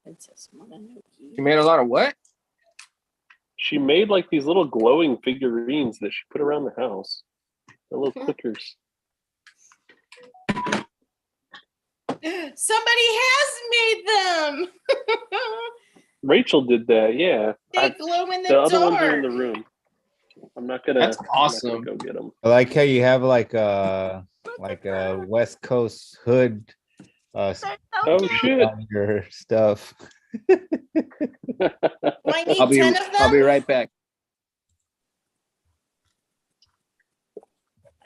Princess Mononoke. You made a lot of what? She made like these little glowing figurines that she put around the house. The little clickers. Somebody has made them. Rachel did that, yeah. They glow in the other dark. ones are in the room. I'm not gonna. That's awesome. I'm not gonna go get them. I like how you have like a West Coast hood. Oh shit! On your stuff. Do I need 10 of them? I'll be right back.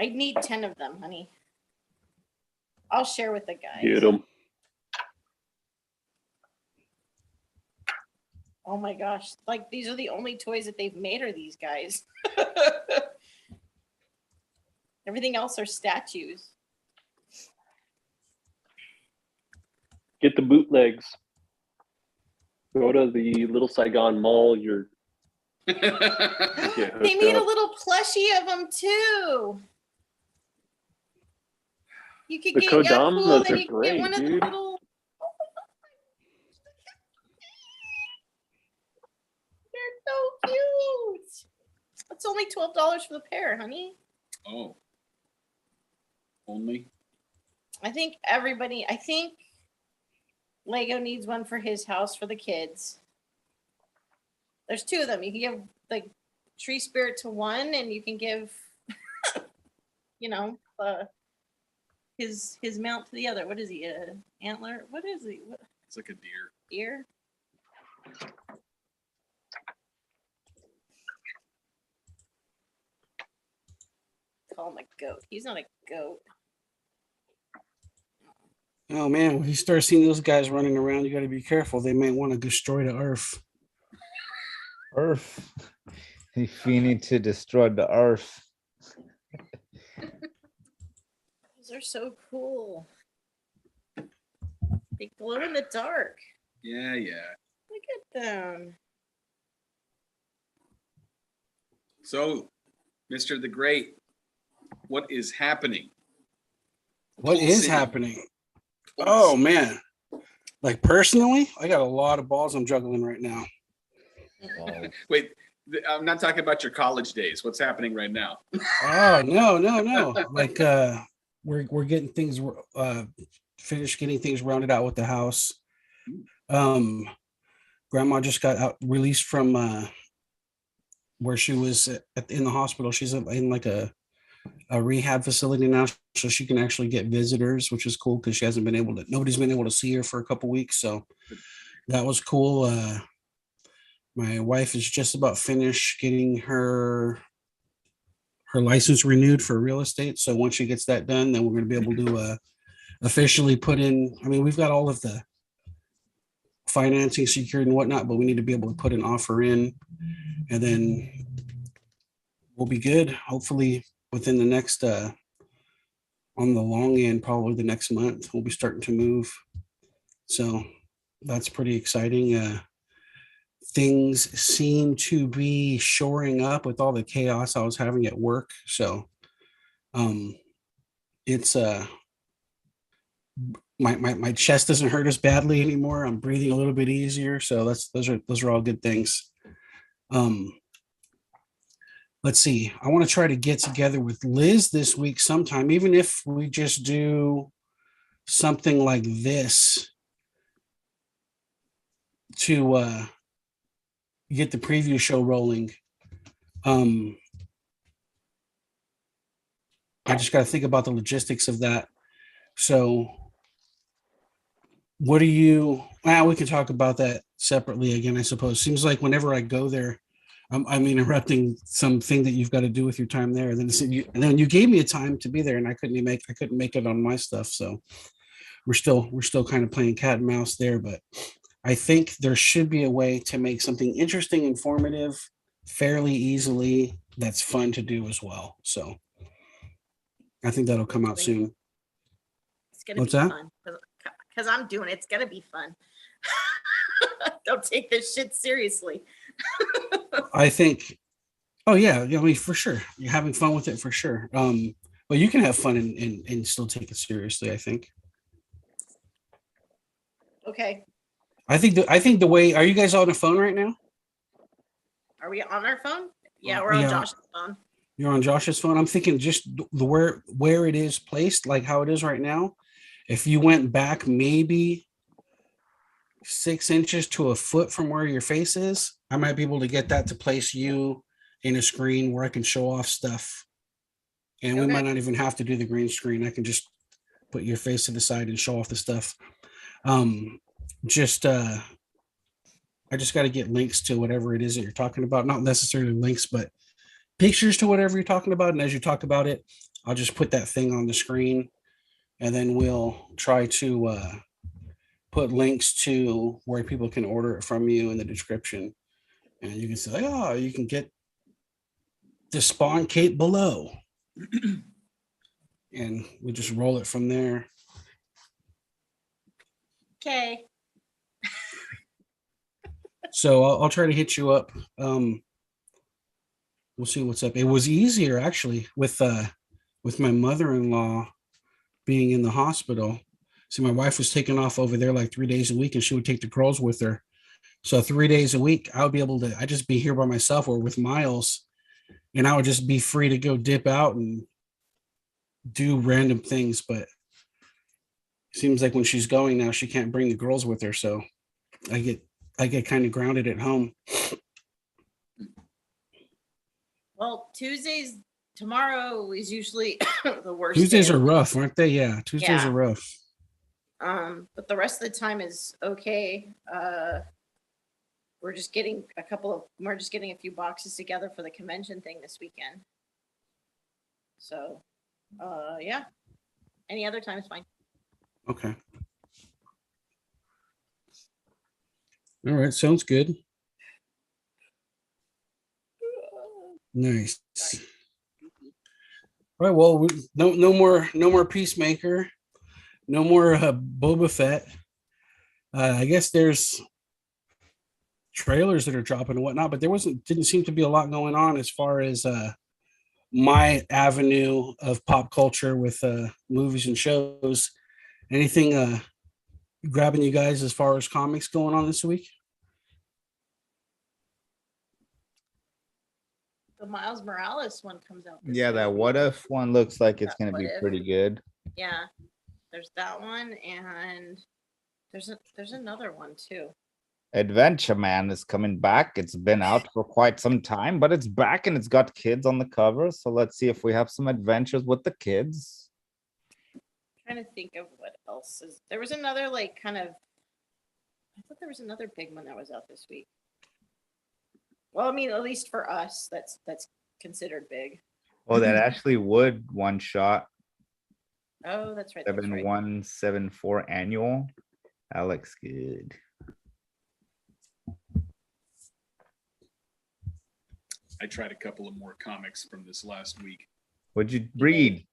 I need 10 of them, honey. I'll share with the guys. Get them. Oh my gosh. Like, these are the only toys that they've made are these guys. Everything else are statues. Get the bootlegs. Go to the Little Saigon Mall. They made a little plushie of them too. You could The get Kodamas Yakult, are and you could great, get one of the dude. little. They're so cute. It's only $12 for the pair, honey. Oh. Only? I think Lego needs one for his house for the kids. There's 2 of them. You can give the tree spirit to one, and you can give, his mount to the other. What is he? Antler? What is he? What? It's like a deer. Deer? Call him a goat. He's not a goat. Oh man, when you start seeing those guys running around, you got to be careful. They might want to destroy the earth. Earth. If you need to destroy the earth. Those are so cool. They glow in the dark. Yeah. Look at them. So, Mr. the Great, what is happening? What is happening? Oh man. Like personally, I got a lot of balls I'm juggling right now. Wait, I'm not talking about your college days. What's happening right now? Oh no. Like we're getting things finished getting things rounded out with the house. Grandma just got released from where she was in the hospital. She's in like a rehab facility now, so she can actually get visitors, which is cool because she hasn't been able to. Nobody's been able to see her for a couple weeks, so that was cool. My wife is just about finished getting her license renewed for real estate. So once she gets that done, then we're going to be able to officially put in. I mean, we've got all of the financing secured and whatnot, but we need to be able to put an offer in, and then we'll be good. Hopefully within the next, on the long end, probably the next month, we'll be starting to move. So that's pretty exciting. Things seem to be shoring up with all the chaos I was having at work. So it's my chest doesn't hurt as badly anymore. I'm breathing a little bit easier. So those are all good things. Let's see. I want to try to get together with Liz this week sometime, even if we just do something like this to get the preview show rolling. I just got to think about the logistics of that. So what do you, we can talk about that separately again, I suppose. Seems like whenever I go there, I'm interrupting something that you've got to do with your time there. And then you gave me a time to be there, and I couldn't make it on my stuff. So we're still kind of playing cat and mouse there, but I think there should be a way to make something interesting, informative, fairly easily, that's fun to do as well. So I think that'll come out soon. It's gonna be fun because I'm doing it. It's gonna be fun. Don't take this shit seriously. I think, oh yeah, I mean, for sure. You're having fun with it for sure. But you can have fun and still take it seriously, I think. Okay. I think the way, are you guys on the phone right now? Are we on our phone? Yeah, we're on Yeah. Josh's phone. You're on Josh's phone. I'm thinking just the where it is placed, like how it is right now. If you went back maybe 6 inches to a foot from where your face is, I might be able to get that to place you in a screen where I can show off stuff. And we Okay. might not even have to do the green screen. I can just put your face to the side and show off the stuff. Just I just got to get links to whatever it is that you're talking about. Not necessarily links, but pictures to whatever you're talking about. And as you talk about it, I'll just put that thing on the screen, and then we'll try to put links to where people can order it from you in the description. And you can say, oh, you can get the spawn cape below. And we just roll it from there. Okay. So I'll try to hit you up. We'll see what's up. It was easier actually with my mother-in-law being in the hospital. See, my wife was taking off over there like 3 days a week, and she would take the girls with her. So 3 days a week, I would be able to, I'd just be here by myself or with Miles, and I would just be free to go dip out and do random things. But it seems like when she's going now, she can't bring the girls with her. So I get kind of grounded at home. Well, tomorrow is usually the worst. Tuesdays day. are rough, aren't they? Yeah, Tuesdays Yeah. are rough. But the rest of the time is okay. We're just getting a few boxes together for the convention thing this weekend. So, yeah. Any other time is fine. Okay. All right, sounds good. Nice. All right, well, no more Peacemaker, no more Boba Fett. I guess there's trailers that are dropping and whatnot, but didn't seem to be a lot going on as far as my avenue of pop culture with movies and shows. Anything grabbing you guys as far as comics going on this week? The Miles Morales one comes out. this Yeah, week. that What If one looks like it's That gonna What be If. pretty good. Yeah, there's that one, and there's another one too. Adventure Man is coming back. It's been out for quite some time, but it's back and it's got kids on the cover. So let's see if we have some adventures with the kids. Trying to think of what else is. There was another like kind of. I thought there was another big one that was out this week. Well, I mean, at least for us, that's considered big. Oh, that Ashley Wood one shot Oh, that's right. That's right. 7174 annual. That looks good. I tried a couple of more comics from this last week. What'd you read?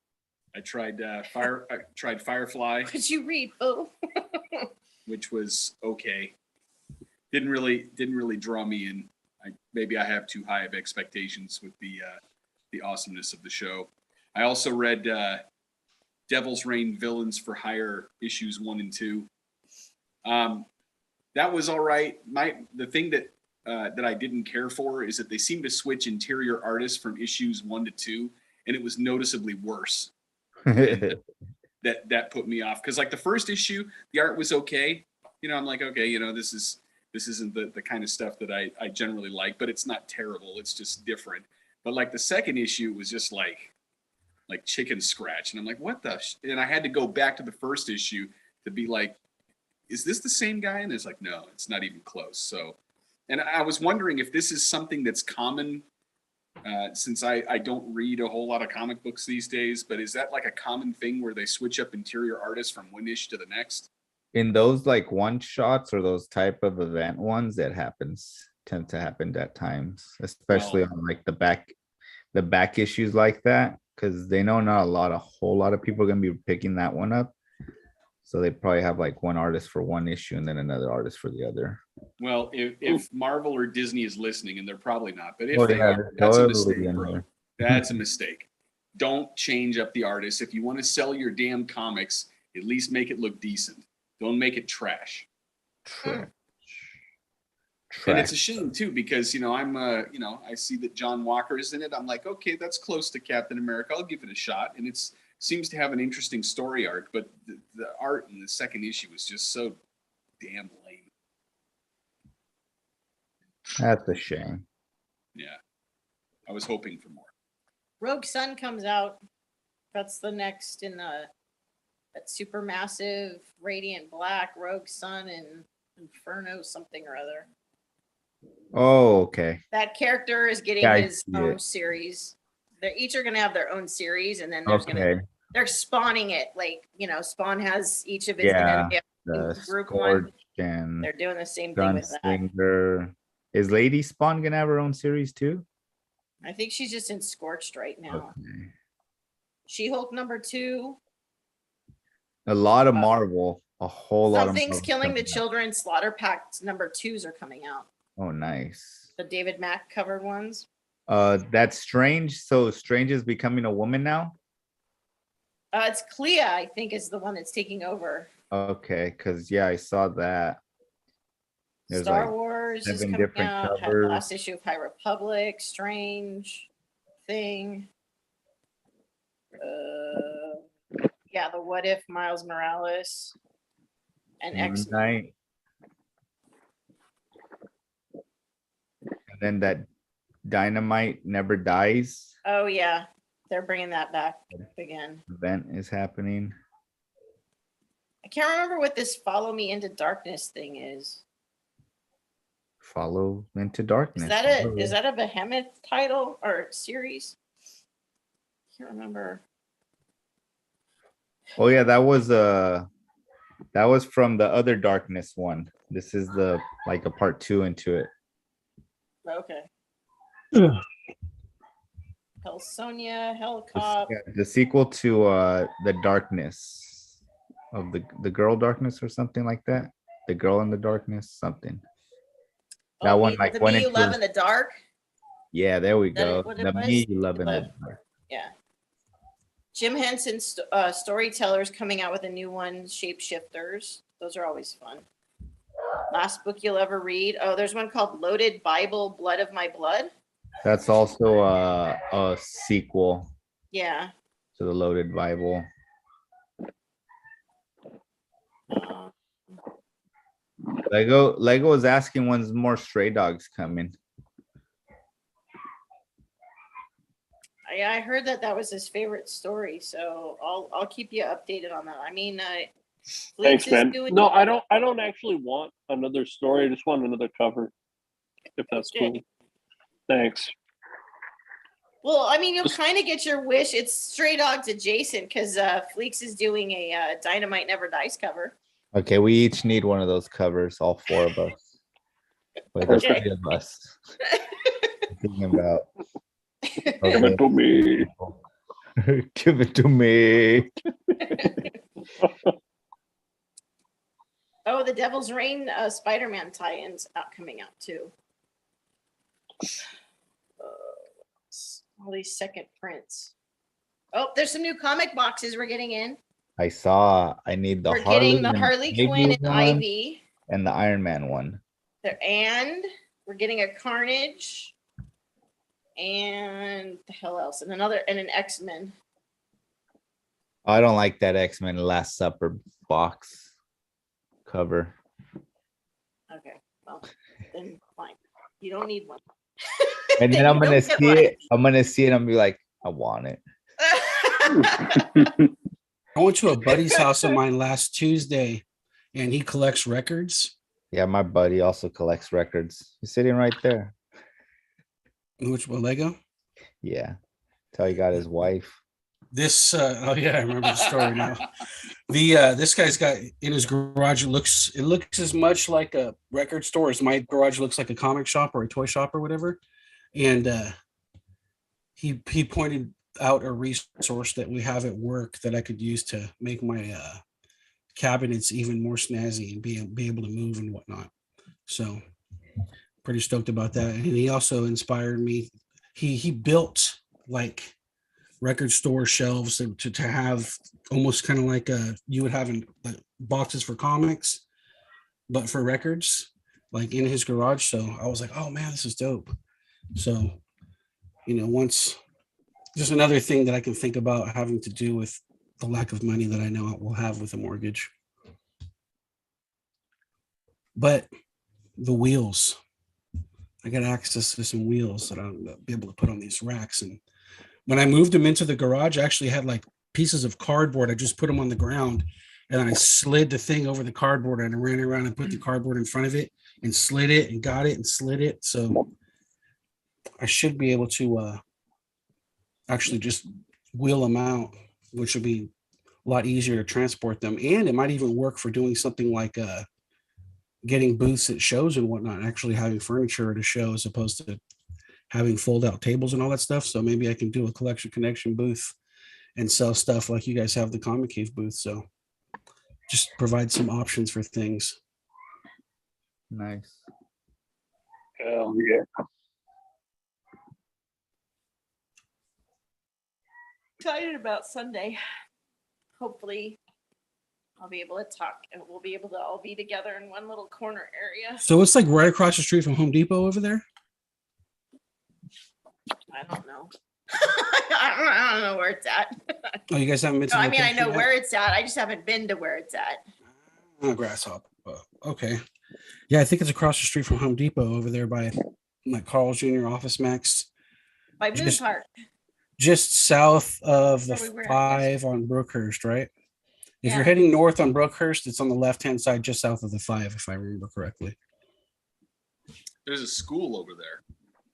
I tried Firefly, What'd you read? Oh, which was okay. Didn't really draw me in. Maybe I have too high of expectations with the awesomeness of the show. I also read Devil's Reign Villains for Hire issues 1 and 2. That was all right. The thing that I didn't care for is that they seem to switch interior artists from issues 1 to 2, and it was noticeably worse. That put me off, because like the first issue, the art was okay. I'm like, okay, this isn't the kind of stuff that I generally like, but it's not terrible. It's just different. But like the second issue was just like chicken scratch, and I'm like, what the? And I had to go back to the first issue to be like, is this the same guy? And it's like, no, it's not even close. So, and I was wondering if this is something that's common, since I don't read a whole lot of comic books these days, but is that like a common thing where they switch up interior artists from one issue to the next? In those like one shots or those type of event ones, that tend to happen at times, especially on like the back issues like that, because they know not a whole lot of people are gonna be picking that one up. So they probably have like one artist for one issue and then another artist for the other. Well, if Marvel or Disney is listening, and they're probably not, but if Oh, they yeah, are, that's a totally mistake, in bro. there. That's a mistake. Don't change up the artist. If you want to sell your damn comics, at least make it look decent. Don't make it trash. True. And it's a track. shame too, because I'm I see that John Walker is in it. I'm like, okay, that's close to Captain America. I'll give it a shot. And it seems to have an interesting story arc, but the art in the second issue was just so damn lame. That's a shame. Yeah, I was hoping for more. Rogue Sun comes out. That's the next in that supermassive Radiant Black Rogue Sun and Inferno something or other. Oh, okay. That character is getting Yeah, I his see own it. series. They each are going to have their own series, and then there's Okay. they're spawning it. Like, Spawn has each of his Yeah. enemy The group one. Scorch and They're doing the same thing with that. Gunslinger. Is Lady Spawn gonna have her own series too? I think she's just in Scorched right now. Okay. She-Hulk #2. A lot of Marvel. A whole lot of Something's Marvel Killing the coming out. Children. Slaughter Pact #2s are coming out. Oh, nice. The David Mack covered ones. That's Strange. So Strange is becoming a woman now. It's Clea, I think, is the one that's taking over. Okay, because yeah, I saw that. There's Star like Wars is 7 coming different out. Had covers. last issue of High Republic. Strange Thing. Yeah, the What If Miles Morales and Moon X. Knight. And then that Dynamite Never Dies Oh yeah, they're bringing that back again. event is happening. I can't remember what this Follow Me Into Darkness thing is. Follow Into Darkness. Is that a Behemoth title or series? Can't remember. Oh yeah, that was from the other Darkness one. This is the like a part 2 into it. Okay. Ugh. Hell Sonia, Hell The, Cop. yeah, the sequel to the Darkness of the Girl Darkness or something like that. The Girl in the Darkness, something. That Oh, one like the went Me You into Love in the Dark. yeah, there we that go. what it The was? Me You Love in the Love. Dark. Yeah. Jim Henson Storytellers coming out with a new one, Shapeshifters. Those are always fun. Last book you'll ever read. Oh, there's one called Loaded Bible, Blood of My Blood. That's also a sequel Yeah. to the Loaded Bible. Uh, Lego is asking when's more Stray Dogs coming. I heard that was his favorite story, so I'll keep you updated on that. I mean, Thanks, Fleets is man. doing- No, I don't actually want another story. I just want another cover. If that's Okay. cool. Thanks. Well, I mean, you'll kind of get your wish. It's Stray Dogs adjacent because Fleeks is doing a Dynamite Never Dies cover. Okay, we each need one of those covers, all 4 of us. Wait, there's Okay. 3 of us. Thinking about Give it to me. give it to me. Oh, the Devil's Reign Spider-Man tie-ins coming out too. All these second prints. Oh, there's some new comic boxes we're getting in. I need the We're getting the and Harley Ivy Quinn and one Ivy. and the Iron Man one. And we're getting a Carnage. And the hell else? And an X-Men. I don't like that X-Men Last Supper box cover. Okay, well, then fine. You don't need one. And then You I'm gonna don't get see one. it. I'm gonna see it and be like, I want it. I went to a buddy's house of mine last Tuesday, and he collects records. Yeah, my buddy also collects records. He's sitting right there. Which one, Lego? Yeah. Till he got his wife. This oh yeah, I remember the story now. This guy's got in his garage, it looks as much like a record store as my garage looks like a comic shop or a toy shop or whatever. And he pointed out a resource that we have at work that I could use to make my cabinets even more snazzy and be able to move and whatnot. So pretty stoked about that. And he also inspired me. He built like record store shelves to have almost kind of like you would have in boxes for comics, but for records, like in his garage. So I was like, oh man, this is dope. So, once just another thing that I can think about having to do with the lack of money that I know I will have with a mortgage. But the wheels, I got access to some wheels that I'll be able to put on these racks. And when I moved them into the garage, I actually had like pieces of cardboard. I just put them on the ground and I slid the thing over the cardboard and I ran around and put the cardboard in front of it and slid it and got it and slid it. So I should be able to actually just wheel them out, which would be a lot easier to transport them. And it might even work for doing something like getting booths at shows and whatnot, actually having furniture at a show as opposed to having fold out tables and all that stuff. So maybe I can do a collection connection booth and sell stuff like you guys have the Comic Cave booth. So just provide some options for things. Nice. Hell yeah. Excited about Sunday. Hopefully I'll be able to talk and we'll be able to all be together in one little corner area. So it's like right across the street from Home Depot over there. I don't know. I don't know where it's at. Oh, you guys haven't been to No, the I mean, I location know yet? where it's at. I just haven't been to where it's at. Oh, Grasshopper. Okay. Yeah, I think it's across the street from Home Depot over there by like Carl's Jr. Office Max, By Moon Just- Park. just south of the Where we were at 5 on Brookhurst, right? If Yeah. you're heading north on Brookhurst, it's on the left-hand side, just south of the 5, if I remember correctly. There's a school over there.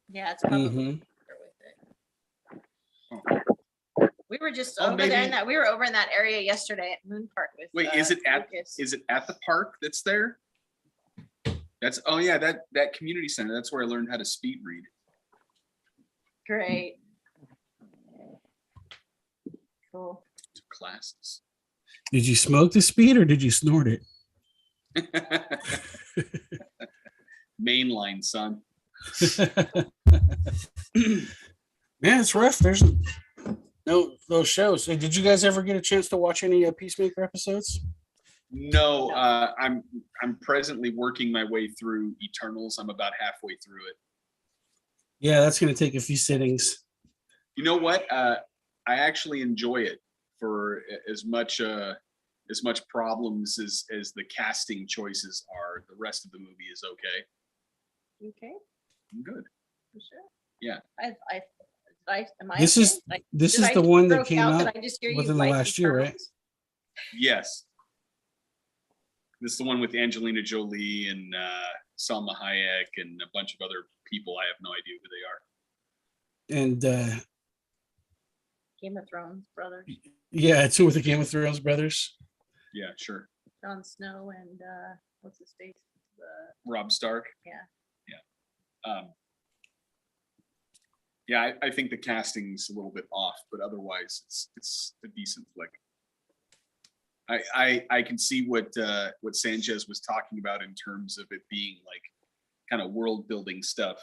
Yeah, it's probably Mhm. with it. We were just Oh, over there maybe- in that. We were over in that area yesterday at Moon Park with. Wait, is it at Lucas. the park that's there? That's that community center. That's where I learned how to speed read. Great. Cool. To classes. Did you smoke the speed or did you snort it? Mainline, son. Yeah, it's rough. There's no those shows. Hey, did you guys ever get a chance to watch any Peacemaker episodes? No, I'm presently working my way through Eternals. I'm about halfway through it. Yeah, that's going to take a few sittings. You know what? I actually enjoy it for as much problems as the casting choices are. The rest of the movie is okay. Okay. I'm good. For sure. Yeah. Am I This okay? is- Like, This did is I the just one that broke came out? out Did I just hear you within the like last year, right? Eternals? Yes. This is the one with Angelina Jolie and Salma Hayek and a bunch of other people. I have no idea who they are. And Game of Thrones brothers, yeah, it's with the Game of Thrones brothers. Yeah, sure. Jon Snow and what's his face? Rob Stark. Yeah. Yeah. Yeah, I think the casting's a little bit off, but otherwise it's a decent flick. I can see what Sanchez was talking about in terms of it being like kind of world building stuff.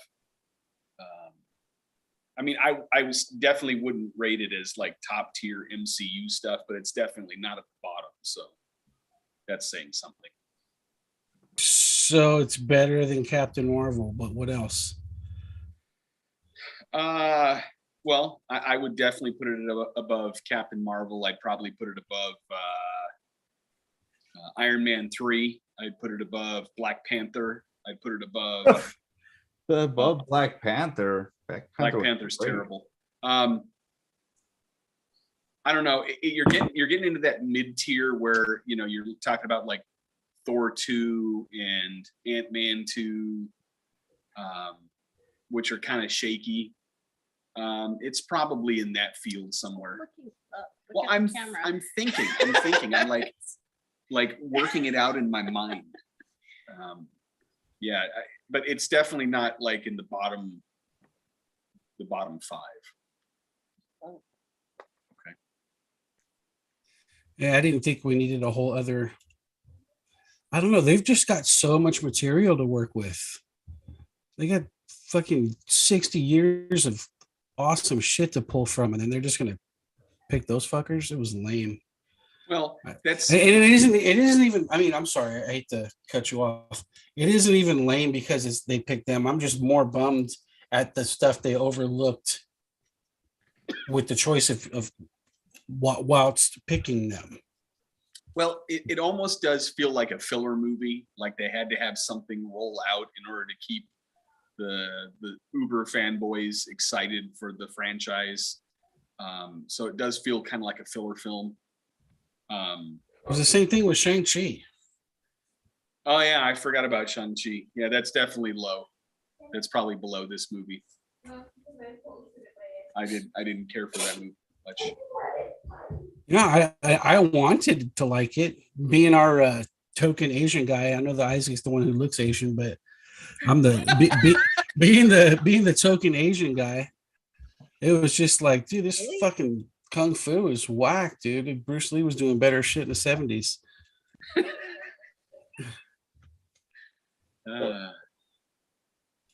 I mean, I was definitely wouldn't rate it as like top tier MCU stuff, but it's definitely not at the bottom. So that's saying something. So it's better than Captain Marvel, but what else? Well, I would definitely put it above Captain Marvel. I'd probably put it above Iron Man 3. I'd put it above Black Panther. I'd put it above Above Black Panther. Black was Panther's great. terrible. I don't know. You're getting into that mid tier where you're talking about like Thor 2 and Ant-Man 2, which are kind of shaky. It's probably in that field somewhere. Looking up. Well, Look at the camera. I'm thinking. I'm like working it out in my mind. Yeah, but it's definitely not like in the bottom 5. Yeah, I didn't think we needed a whole other. I don't know. They've just got so much material to work with. They got fucking 60 years of awesome shit to pull from, and then they're just gonna pick those fuckers. It was lame. Well, that's And it isn't even, I mean, I'm sorry, I hate to cut you off. It isn't even lame because they picked them. I'm just more bummed at the stuff they overlooked with the choice of whilst picking them. well, it almost does feel like a filler movie. Like they had to have something roll out in order to keep the Uber fanboys excited for the franchise. So it does feel kind of like a filler film. It was the same thing with Shang-Chi. Oh yeah, I forgot about Shang-Chi. Yeah, that's definitely low. That's probably below this movie. I didn't care for that movie much. Yeah, I wanted to like it. Being our token Asian guy, I know that Isaac's the one who looks Asian, but I'm being the token Asian guy. It was just like, dude, this Really? fucking kung fu is whack, dude. Bruce Lee was doing better shit in the 70s.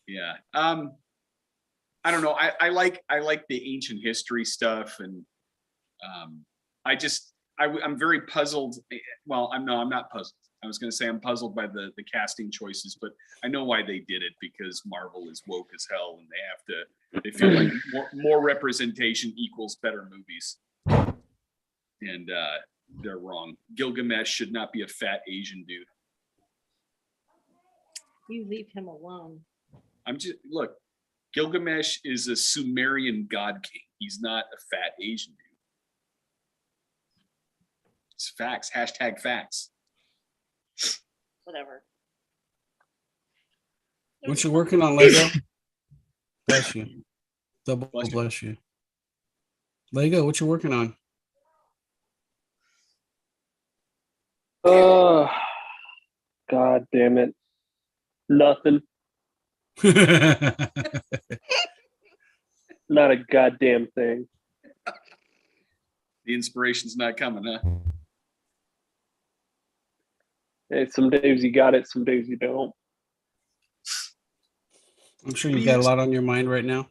Yeah. I don't know. I like the ancient history stuff, and I'm very puzzled. Well, I'm not puzzled. I was going to say I'm puzzled by the casting choices, but I know why they did it, because Marvel is woke as hell, and they feel like more representation equals better movies, and they're wrong. Gilgamesh should not be a fat Asian dude. You leave him alone. Look, Gilgamesh is a Sumerian god king. He's not a fat Asian dude. It's facts. Hashtag facts. Whatever. What you working on, Lego? Bless you. Double bless you. Lego, what you working on? Oh, God damn it. Nothing. Not a goddamn thing. The inspiration's not coming, huh? Hey, some days you got it, some days you don't. I'm sure you got a lot on your mind right now.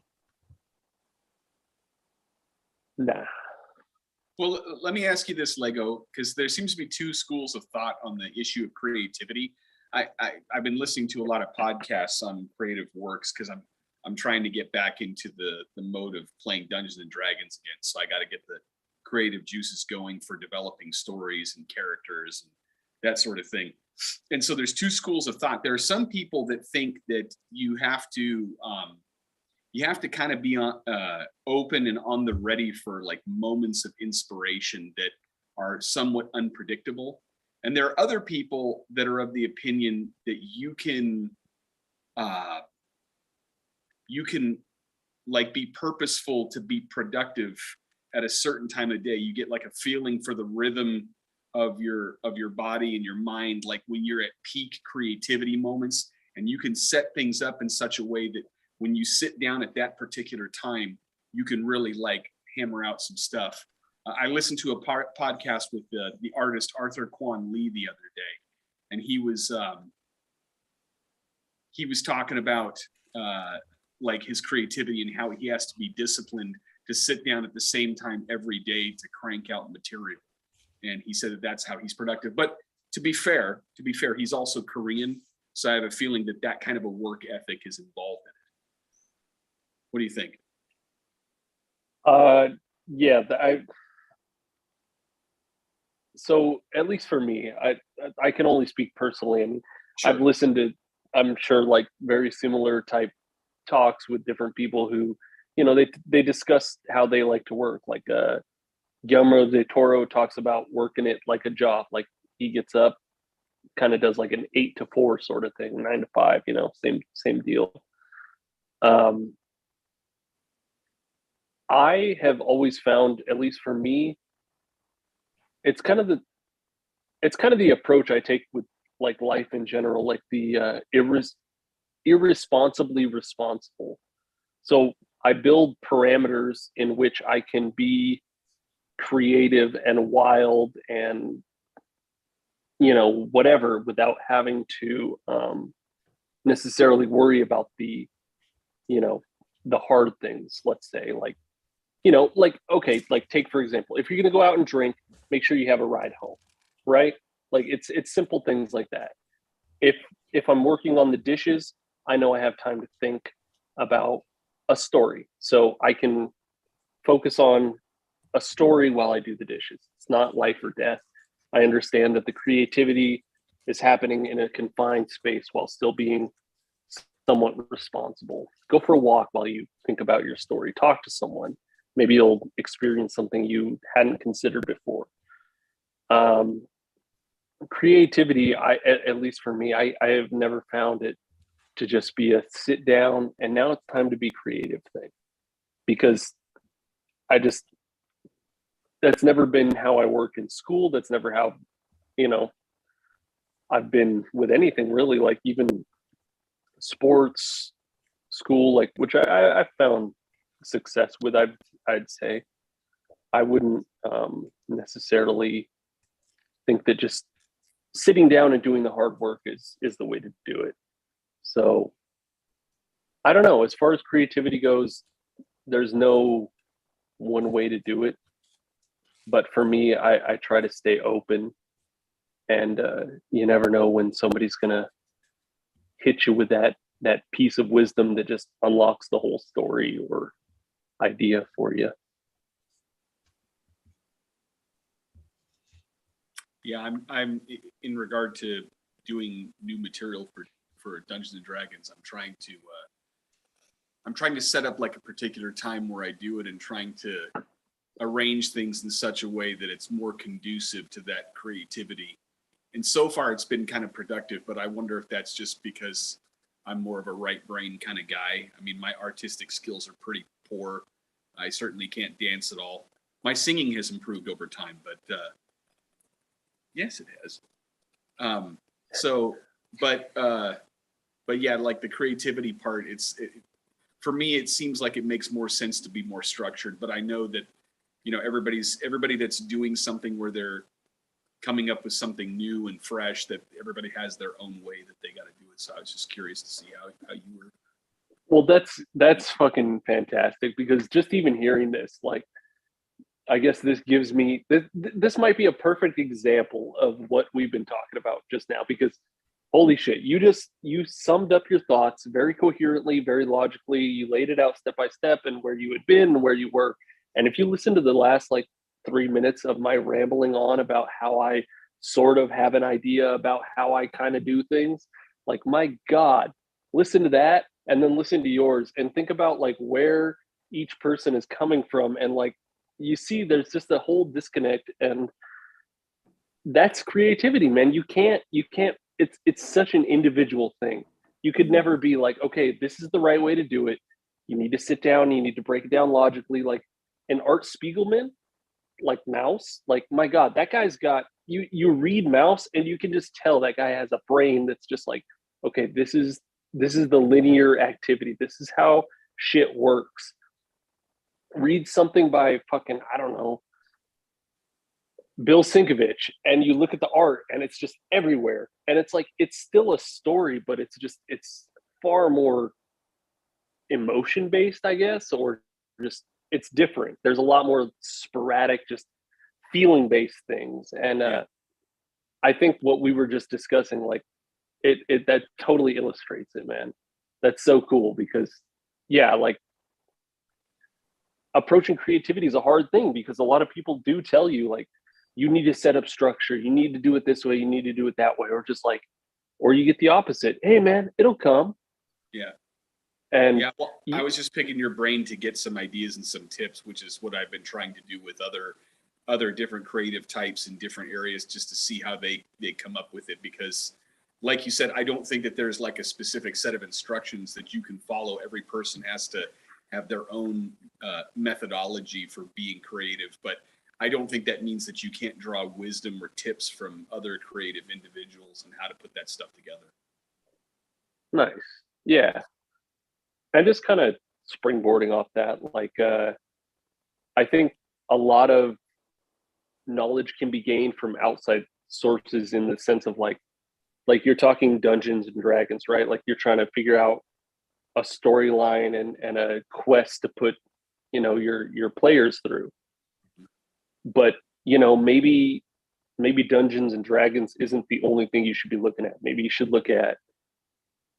Nah. Well, let me ask you this, Lego, because there seems to be two schools of thought on the issue of creativity. I've been listening to a lot of podcasts on creative works because I'm trying to get back into the mode of playing Dungeons and Dragons again. So I got to get the creative juices going for developing stories and characters and that sort of thing. And so there's two schools of thought. There are some people that think that you have to kind of be open and on the ready for like moments of inspiration that are somewhat unpredictable. And there are other people that are of the opinion that you can like be purposeful to be productive at a certain time of day. You get like a feeling for the rhythm of your body and your mind, like when you're at peak creativity moments, and you can set things up in such a way that when you sit down at that particular time, you can really like hammer out some stuff. I listened to a podcast with the artist Arthur Kwan Lee the other day, and he was talking about like his creativity and how he has to be disciplined to sit down at the same time every day to crank out material. And he said that that's how he's productive. But to be fair, he's also Korean, so I have a feeling that kind of a work ethic is involved in it. What do you think? Yeah, so at least for me, I can only speak personally. I mean, Sure. I've listened to, I'm sure, like very similar type talks with different people who, you know, they discuss how they like to work. Like Guillermo del Toro talks about working it like a job. Like he gets up, kind of does like an 8 to 4 sort of thing, 9 to 5. You know, same deal. I have always found, at least for me, it's kind of the approach I take with like life in general, like the irresponsibly responsible. So I build parameters in which I can be creative and wild and, you know, whatever, without having to necessarily worry about the, you know, the hard things, let's say, like you know, like, okay, like take for example, if you're going to go out and drink, make sure you have a ride home, right? Like it's simple things like that. if if I'm working on the dishes, I know I have time to think about a story, so I can focus on a story while I do the dishes. It's not life or death. I understand that the creativity is happening in a confined space while still being somewhat responsible. Go for a walk while you think about your story. Talk to someone. Maybe you'll experience something you hadn't considered before. Um, Creativity, at least for me, I have never found it to just be a sit down and now it's time to be creative thing, because I just, that's never been how I work in school. That's never how, you know, I've been with anything really, like even sports, school, like, which I found success with. I'd say I wouldn't necessarily think that just sitting down and doing the hard work is the way to do it. So I don't know. As far as creativity goes, there's no one way to do it. But for me, I try to stay open, and you never know when somebody's gonna hit you with that piece of wisdom that just unlocks the whole story or idea for you. Yeah, I'm in regard to doing new material for Dungeons and Dragons. I'm trying to set up like a particular time where I do it, and trying to arrange things in such a way that it's more conducive to that creativity. And so far it's been kind of productive, but I wonder if that's just because I'm more of a right brain kind of guy. I mean, my artistic skills are pretty poor. I certainly can't dance at all. My singing has improved over time, but yes, it has. So, but yeah, like the creativity part, for me, it seems like it makes more sense to be more structured. But I know that, you know, everybody that's doing something where they're coming up with something new and fresh, that everybody has their own way that they got to do it. So I was just curious to see how you were. Well, that's fucking fantastic, because just even hearing this, like, I guess this gives me this might be a perfect example of what we've been talking about just now, because holy shit, you summed up your thoughts very coherently, very logically. You laid it out step by step and where you had been and where you were. And if you listen to the last like 3 minutes of my rambling on about how I sort of have an idea about how I kind of do things, like, my God, listen to that and then listen to yours and think about like where each person is coming from. And like, you see, there's just a whole disconnect, and that's creativity, man. You can't, it's such an individual thing. You could never be like, okay, this is the right way to do it. You need to sit down, you need to break it down logically. Like an Art Spiegelman, like Mouse, like, my God, that guy's got, you read Mouse and you can just tell that guy has a brain that's just like, okay, this is the linear activity, this is how shit works. Read something by fucking, I don't know, Bill Sinkovich, and you look at the art and it's just everywhere. And it's like, it's still a story, but it's far more emotion based, I guess, or just, it's different. There's a lot more sporadic, just feeling based things. And I think what we were just discussing, like, it that totally illustrates it, man. That's so cool, because yeah, like, approaching creativity is a hard thing, because a lot of people do tell you like, you need to set up structure, you need to do it this way, you need to do it that way, or just like, or you get the opposite, hey man, it'll come. Yeah. And yeah, well, I was just picking your brain to get some ideas and some tips, which is what I've been trying to do with other different creative types in different areas, just to see how they come up with it. Because like you said, I don't think that there's like a specific set of instructions that you can follow. Every person has to have their own methodology for being creative, but I don't think that means that you can't draw wisdom or tips from other creative individuals and how to put that stuff together. nice. Yeah. And just kind of springboarding off that, like, I think a lot of knowledge can be gained from outside sources, in the sense of like you're talking Dungeons and Dragons, right? Like, you're trying to figure out a storyline and a quest to put, your players through. But maybe Dungeons and Dragons isn't the only thing you should be looking at. Maybe you should look at,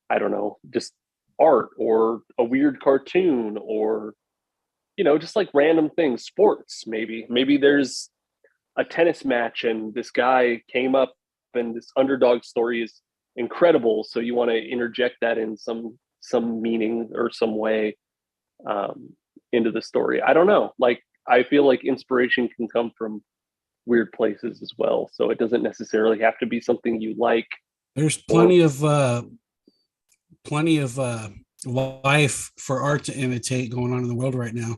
I don't know, just art or a weird cartoon, or just like random things, sports. Maybe there's a tennis match and this guy came up and this underdog story is incredible, so you want to interject that in some meaning or some way into the story. I don't know, like I feel like inspiration can come from weird places as well, so it doesn't necessarily have to be something you like. There's plenty of life for art to imitate going on in the world right now.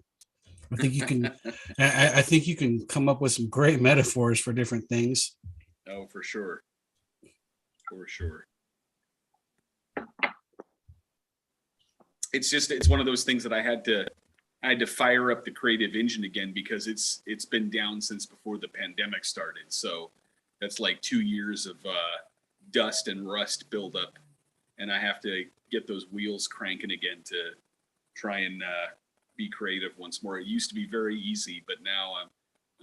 I think you can I think you can come up with some great metaphors for different things. Oh, for sure. For sure. It's one of those things that I had to fire up the creative engine again, because it's been down since before the pandemic started. So that's like 2 years of dust and rust buildup, and I have to get those wheels cranking again to try and be creative once more. It used to be very easy, but now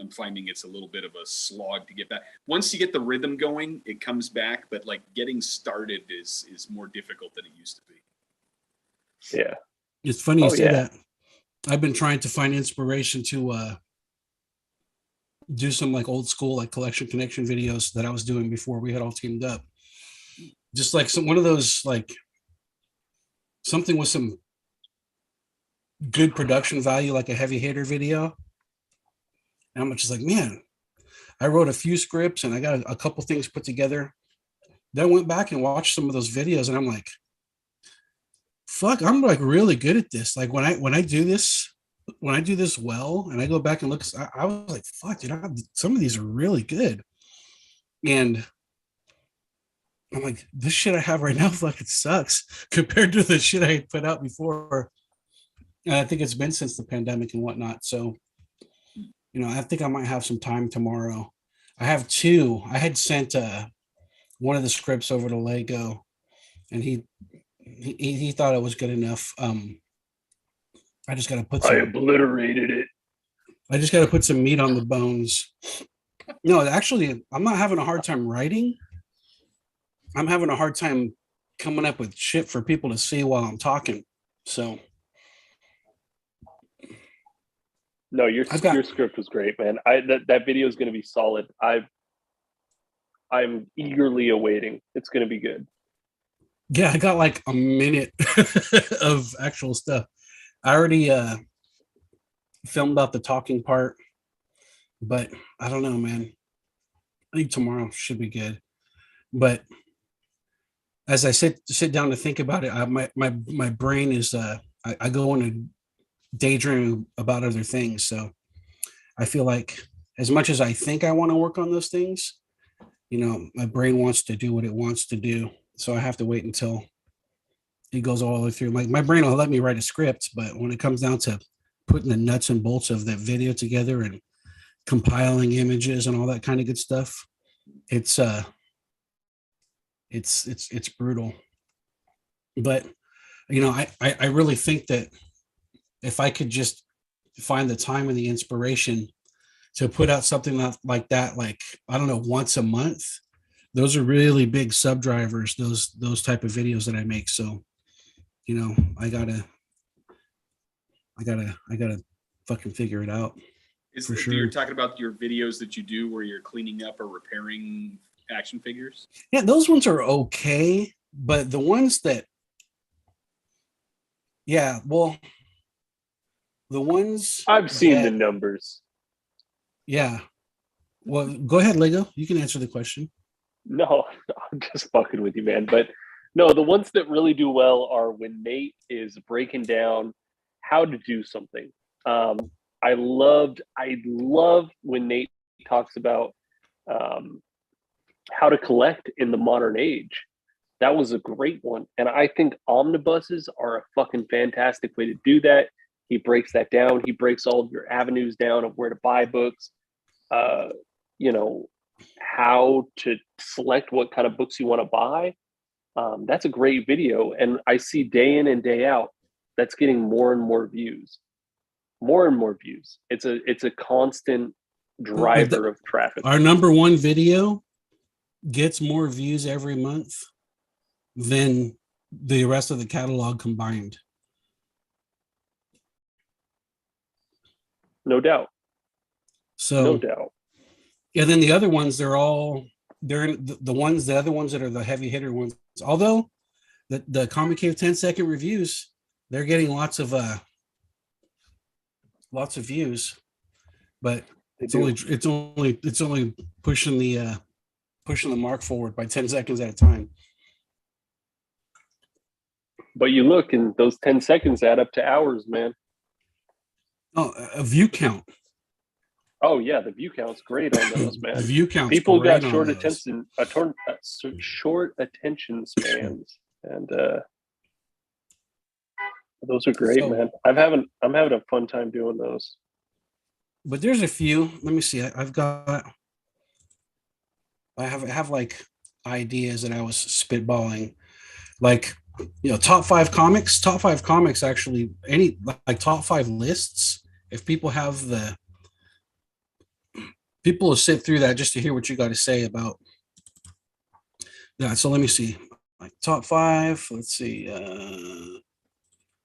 I'm finding it's a little bit of a slog to get back. Once you get the rhythm going, it comes back, but like getting started is more difficult than it used to be. Yeah. It's funny you say that. I've been trying to find inspiration to do some like old school, like collection connection videos that I was doing before we had all teamed up. Just like one of those, like something with some good production value, like a heavy hitter video. And I'm just like, man, I wrote a few scripts and I got a couple things put together. Then I went back and watched some of those videos, and I'm like, fuck, I'm like really good at this. Like when I do this well, and I go back and look, I was like, fuck, dude, some of these are really good. And I'm like, this shit I have right now fucking sucks compared to the shit I had put out before. And I think it's been since the pandemic and whatnot. So, I think I might have some time tomorrow. I have two. I had sent one of the scripts over to Lego, and he thought it was good enough. I just got to put I obliterated it. I just got to put some meat on the bones. No, actually, I'm not having a hard time writing. I'm having a hard time coming up with shit for people to see while I'm talking. So. No, your script was great, man. That video is going to be solid. I'm eagerly awaiting. It's going to be good. Yeah, I got like a minute of actual stuff. I already filmed out the talking part, but I don't know, man. I think tomorrow should be good. But as I sit down to think about it, my brain is I go in a daydream about other things. So I feel like as much as I think I want to work on those things, my brain wants to do what it wants to do. So I have to wait until it goes all the way through. Like my brain will let me write a script, but when it comes down to putting the nuts and bolts of the video together and compiling images and all that kind of good stuff, it's brutal. But I really think that if I could just find the time and the inspiration to put out something like that, like, I don't know, once a month, those are really big sub drivers, those type of videos that I make. So, I gotta fucking figure it out. For sure. You're talking about your videos that you do where you're cleaning up or repairing action figures? Yeah, those ones are okay. But the ones that, the ones I've seen the numbers. Yeah. Well, go ahead, Lego. You can answer the question. No, I'm just fucking with you, man. But no, the ones that really do well are when Nate is breaking down how to do something. I love when Nate talks about how to collect in the modern age. That was a great one. And I think omnibuses are a fucking fantastic way to do that. He breaks that down. He breaks all of your avenues down of where to buy books, how to select what kind of books you want to buy. That's a great video. And I see day in and day out, that's getting more and more views. more and more views. It's a constant driver of traffic. Our number one video gets more views every month than the rest of the catalog combined. No doubt. So No doubt. and then the other ones, they're the other ones that are the heavy hitter ones. Although the Comic Cave 10-second reviews, they're getting lots of views, but it's only pushing the mark forward by 10 seconds at a time. But you look, and those 10 seconds add up to hours, man. Oh, a view count. Oh yeah, the view count's great on those, man. The view count. People got short attention spans, and those are great, man. I'm having a fun time doing those. But there's a few. Let me see. I have like ideas that I was spitballing, like, you know, top five comics actually, any like top five lists. If people have people will sit through that just to hear what you got to say about that. So let me see, like top five. Let's see,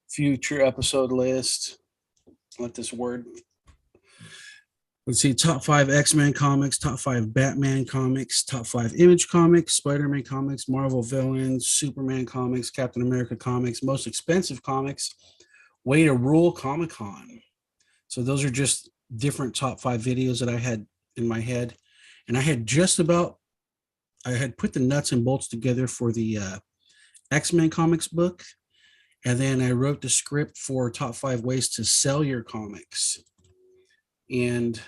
future episode list. Let this word. Let's see, top five X-Men comics, top five Batman comics, top five Image comics, Spider-Man comics, Marvel villains, Superman comics, Captain America comics, most expensive comics, way to rule Comic-Con. So those are just different top five videos that I had in my head. And I had put the nuts and bolts together for the X-Men comics book. And then I wrote the script for top five ways to sell your comics. And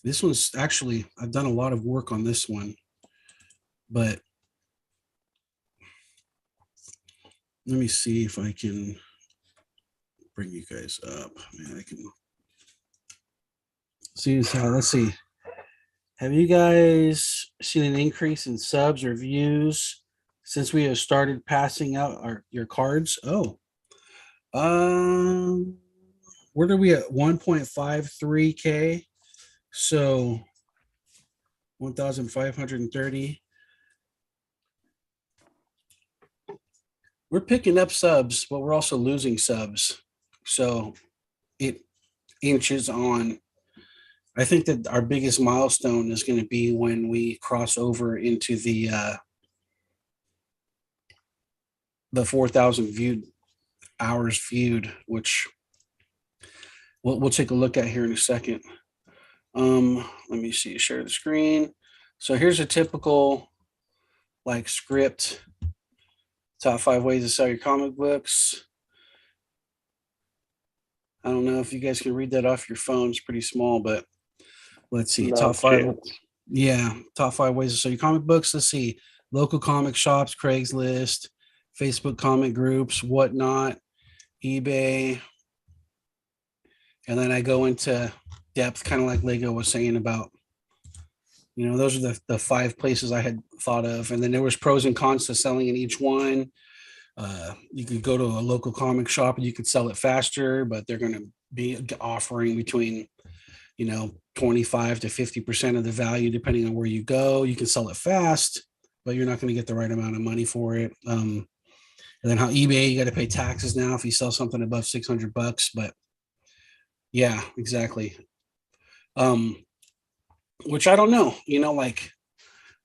this one's actually, I've done a lot of work on this one, but let me see if I can bring you guys up. Man, I can see. Let's see. Have you guys seen an increase in subs or views since we have started passing out your cards? Oh, where are we at? 1.53K. So 1,530. We're picking up subs, but we're also losing subs. So it inches on. I think that our biggest milestone is going to be when we cross over into the 4,000 hours viewed, which we'll take a look at here in a second. Let me see, share the screen. So here's a typical like script. Top five ways to sell your comic books. I don't know if you guys can read that off your phone. It's pretty small, but let's see. Top five. Yeah, top five ways to sell your comic books. Let's see. Local comic shops, Craigslist, Facebook comic groups, whatnot, eBay. And then I go into depth, kind of like Lego was saying about, you know, those are the five places I had thought of. And then there was pros and cons to selling in each one. You could go to a local comic shop and you could sell it faster, but they're going to be offering between, you know, 25 to 50% of the value, depending on where you go. You can sell it fast, but you're not going to get the right amount of money for it. And then how eBay, you got to pay taxes now if you sell something above $600, but yeah, exactly. Which I don't know, you know, like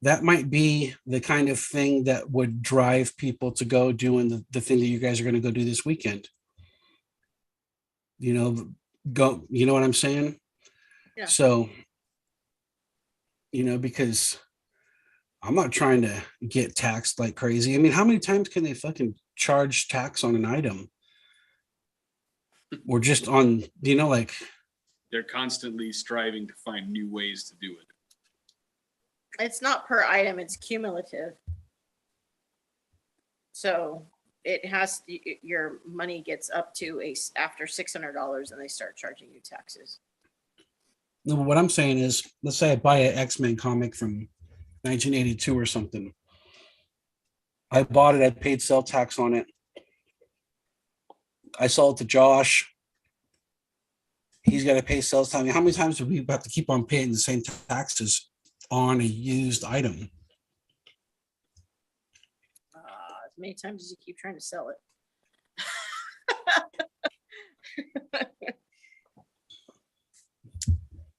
that might be the kind of thing that would drive people to go doing the thing that you guys are going to go do this weekend. You know, you know what I'm saying? Yeah. So, you know, because I'm not trying to get taxed like crazy. I mean, how many times can they fucking charge tax on an item? Or just on, you know, like they're constantly striving to find new ways to do it. It's not per item, it's cumulative. So it has your money gets up to after $600 and they start charging you taxes. No, what I'm saying is, let's say I buy an X-Men comic from 1982 or something. I bought it, I paid sell tax on it. I sold it to Josh. he's got to pay sales tax. How many times do we have to keep on paying the same taxes on a used item? As many times as you keep trying to sell it.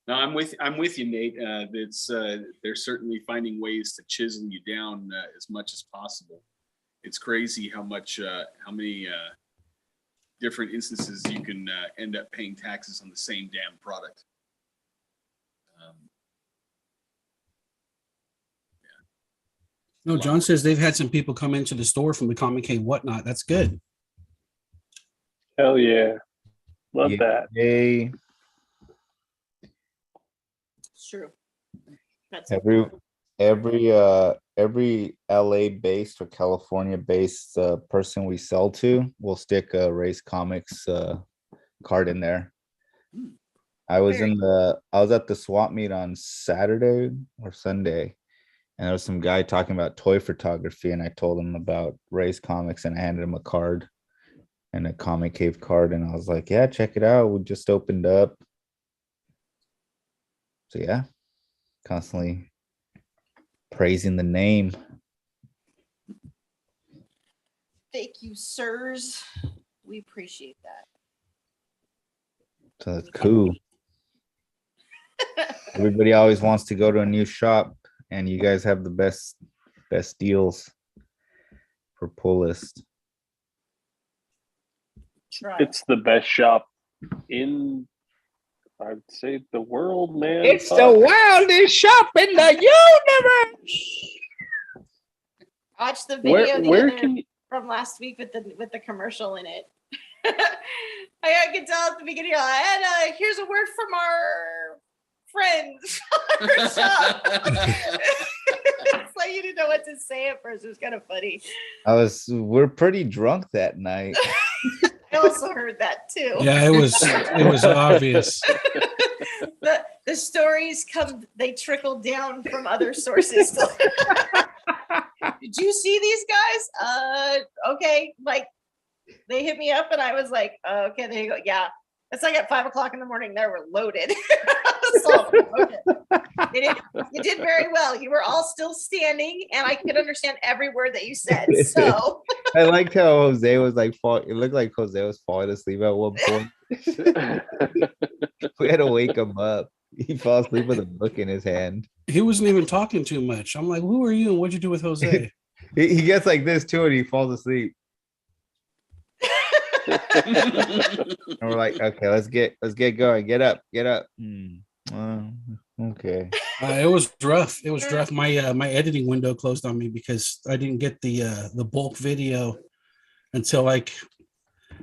No, I'm with you, Nate. They're certainly finding ways to chisel you down as much as possible. It's crazy how many different instances you can end up paying taxes on the same damn product. No, John says they've had some people come into the store from the Comic Cave whatnot. That's good. Hell yeah. Love Yeah, that. Hey, It's true. That's every LA based or California based person we sell to will stick a Race Comics card in there. I was at the swap meet on Saturday or Sunday, and there was some guy talking about toy photography, and I told him about Race Comics, and I handed him a card and a Comic Cave card, and I was like, yeah, check it out. We just opened up. So yeah, constantly praising the name. Thank you, sirs. We appreciate that. So that's cool. Everybody always wants to go to a new shop, and you guys have the best deals for pull list. Try. It's the best shop in, I'd say, the world, man. It's Fuck. the wildest shop in the universe. Watch the video Where can you, from last week with the commercial in it. I could tell at the beginning, and here's a word from our friends. Our shop. It's like you didn't know what to say at first. It was kind of funny. We're pretty drunk that night. I also heard that too. Yeah, it was obvious. The stories they trickle down from other sources. Did you see these guys? Okay, like they hit me up and I was like, okay, there you go. Yeah. It's like at 5 o'clock in the morning, they were loaded. So, okay. You did very well. You were all still standing and I could understand every word that you said. So I liked how Jose was like, it looked like Jose was falling asleep at one point. We had to wake him up. He fell asleep with a book in his hand. He wasn't even talking too much. I'm like, who are you and what'd you do with Jose? He gets like this too, and he falls asleep. And we're like, okay, let's get going. Get up. Okay. It was rough. It was rough. My editing window closed on me because I didn't get the bulk video until like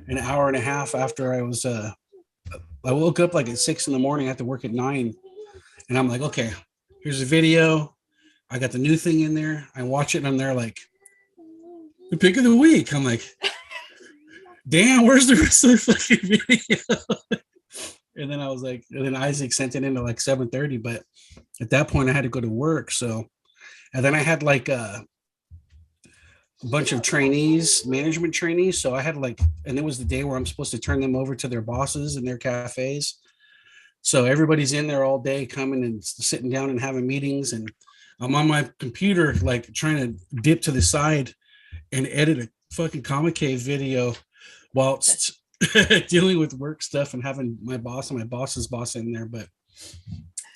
an hour and a half after I was I woke up like at 6 in the morning. I had to work at 9, and I'm like, okay, here's the video. I got the new thing in there. I watch it, and I'm there like, the pick of the week. I'm like, damn, where's the rest of the fucking video? And then I was like, and then Isaac sent it into like 7:30, but at that point I had to go to work. So, and then I had like a bunch of trainees, management trainees. So I had like, and it was the day where I'm supposed to turn them over to their bosses in their cafes. So everybody's in there all day coming and sitting down and having meetings. And I'm on my computer, like trying to dip to the side and edit a fucking Comic Cave video whilst dealing with work stuff and having my boss and my boss's boss in there. But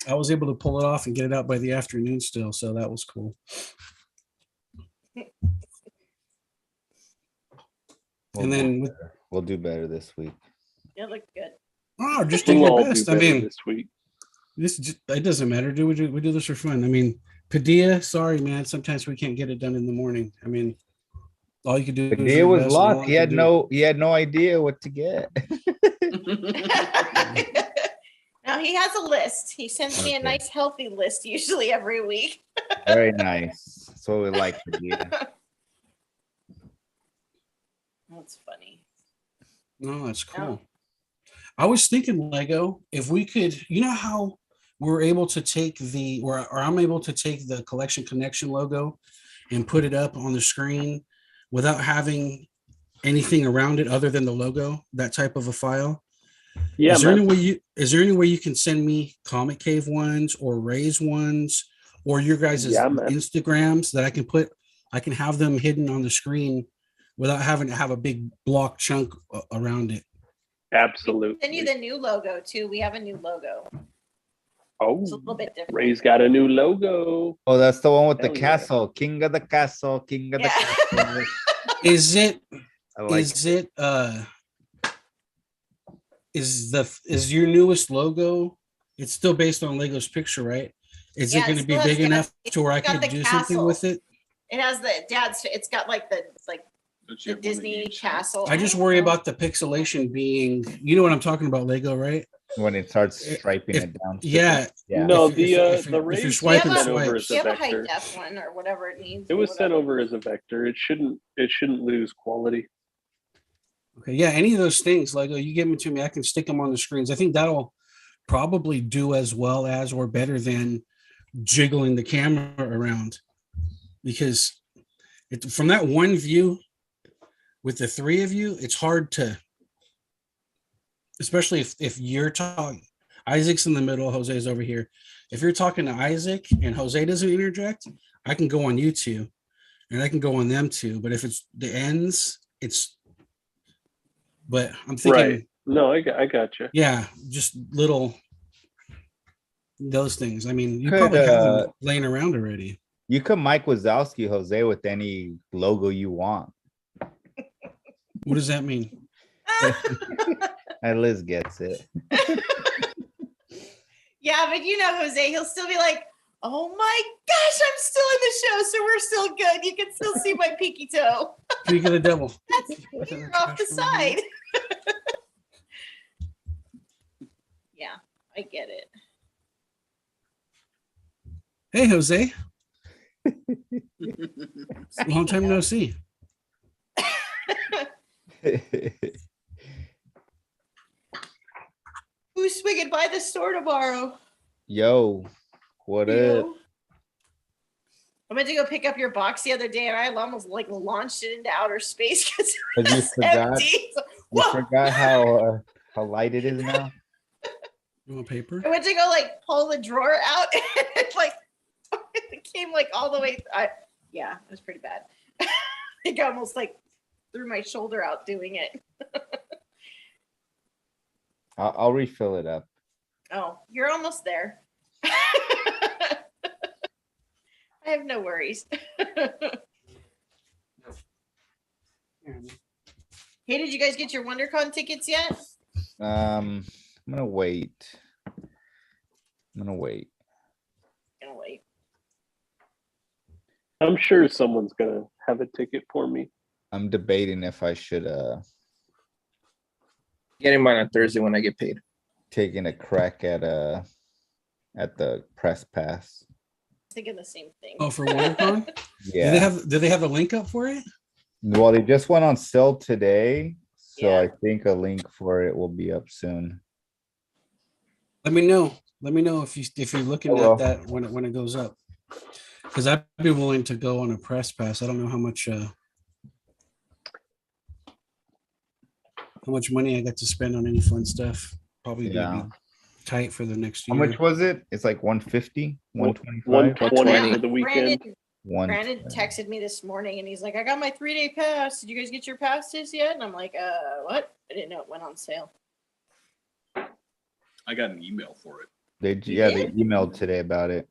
I was able to pull it off and get it out by the afternoon still. So that was cool. And then we'll do better this week. It looked good. Oh, just do we'll your all best. do I better mean, this week. it doesn't matter. We do this for fun. I mean, Padilla, sorry, man. Sometimes we can't get it done in the morning. I mean, all you could do. Padilla was lost. He had no idea what to get. Now he has a list. He sends me a nice, healthy list usually every week. Very nice. That's what we like, Padilla. That's funny. No, that's cool. Oh. I was thinking, Lego, if we could, you know how we're able to take or I'm able to take the Collection Connection logo and put it up on the screen without having anything around it other than the logo, that type of a file. Yeah, is there man. any way you can send me Comic Cave ones or Ray's ones or your guys' Yeah, man. Instagrams that I can have them hidden on the screen without having to have a big block chunk around it. Absolutely. Send you the new logo too. We have a new logo. It's a Oh, little bit different. Ray's got a new logo. Oh, that's the one with the Hell yeah. castle. King of the castle. King of the Yeah. castle. Is it I like is it is your newest logo? It's still based on Lego's picture, right? Is Yeah, it going it to be still has big enough to where I got could the do something castle. with it? It has the dad's. It's got like the Don't you the have one of Disney each? castle. I just worry about the pixelation being, you know what I'm talking about, Lego, right? when it starts striping If- it down. Yeah. Yeah. No, If- the if the you're Rays was swiping sent over as swipes. You a have a high vector. def one or whatever it needs. It was sent whatever. over as a vector. It shouldn't lose quality. Okay, yeah, any of those things, Lego, you give them to me, I can stick them on the screens. I think that'll probably do as well as or better than jiggling the camera around, because from that one view with the three of you, it's hard to, especially if you're talking, Isaac's in the middle, Jose's over here. If you're talking to Isaac and Jose doesn't interject, I can go on you two and I can go on them too. But if it's the ends, but I'm thinking, Right. No, I got you. yeah, just little those things. I mean, you Could, probably have them laying around already. You could Mike Wazowski Jose with any logo you want. What does that mean? And Liz gets it. Yeah, but you know, Jose, he'll still be like, "Oh my gosh, I'm still in the show, so we're still good. You can still see my pinky toe. Speak of the devil. That's you're off the side." Yeah, I get it. Hey, Jose. Long time no see. Who's swinging by the store tomorrow? Yo, what up? You? I went to go pick up your box the other day, and I almost like launched it into outer space because it Because you was forgot, empty. you Whoa! forgot how light it is now. You want paper? I went to go like pull the drawer out, and it came like all the way. Yeah, it was pretty bad. I think I almost like threw my shoulder out doing it. I'll refill it up. Oh, you're almost there. I have no worries. Hey, did you guys get your WonderCon tickets yet? I'm gonna wait. Gonna wait. I'm sure someone's gonna have a ticket for me. I'm debating if I should Getting mine on Thursday when I get paid. taking a crack at the press pass. Thinking the same thing. Oh, for WonderCon? Yeah. Do they have a link up for it? Well, they just went on sale today, so Yeah. I think a link for it will be up soon. Let me know. Let me know if you're looking I will. at that when it goes up. Because I'd be willing to go on a press pass. I don't know how much money I got to spend on any fun stuff. Probably gonna be tight for the next How year. much was it? It's like 150, 125. 120 for the weekend. Brandon texted me this morning and he's like, I got my 3-day pass. Did you guys get your passes yet? And I'm like, what? I didn't know it went on sale. I got an email for it. They emailed today about it.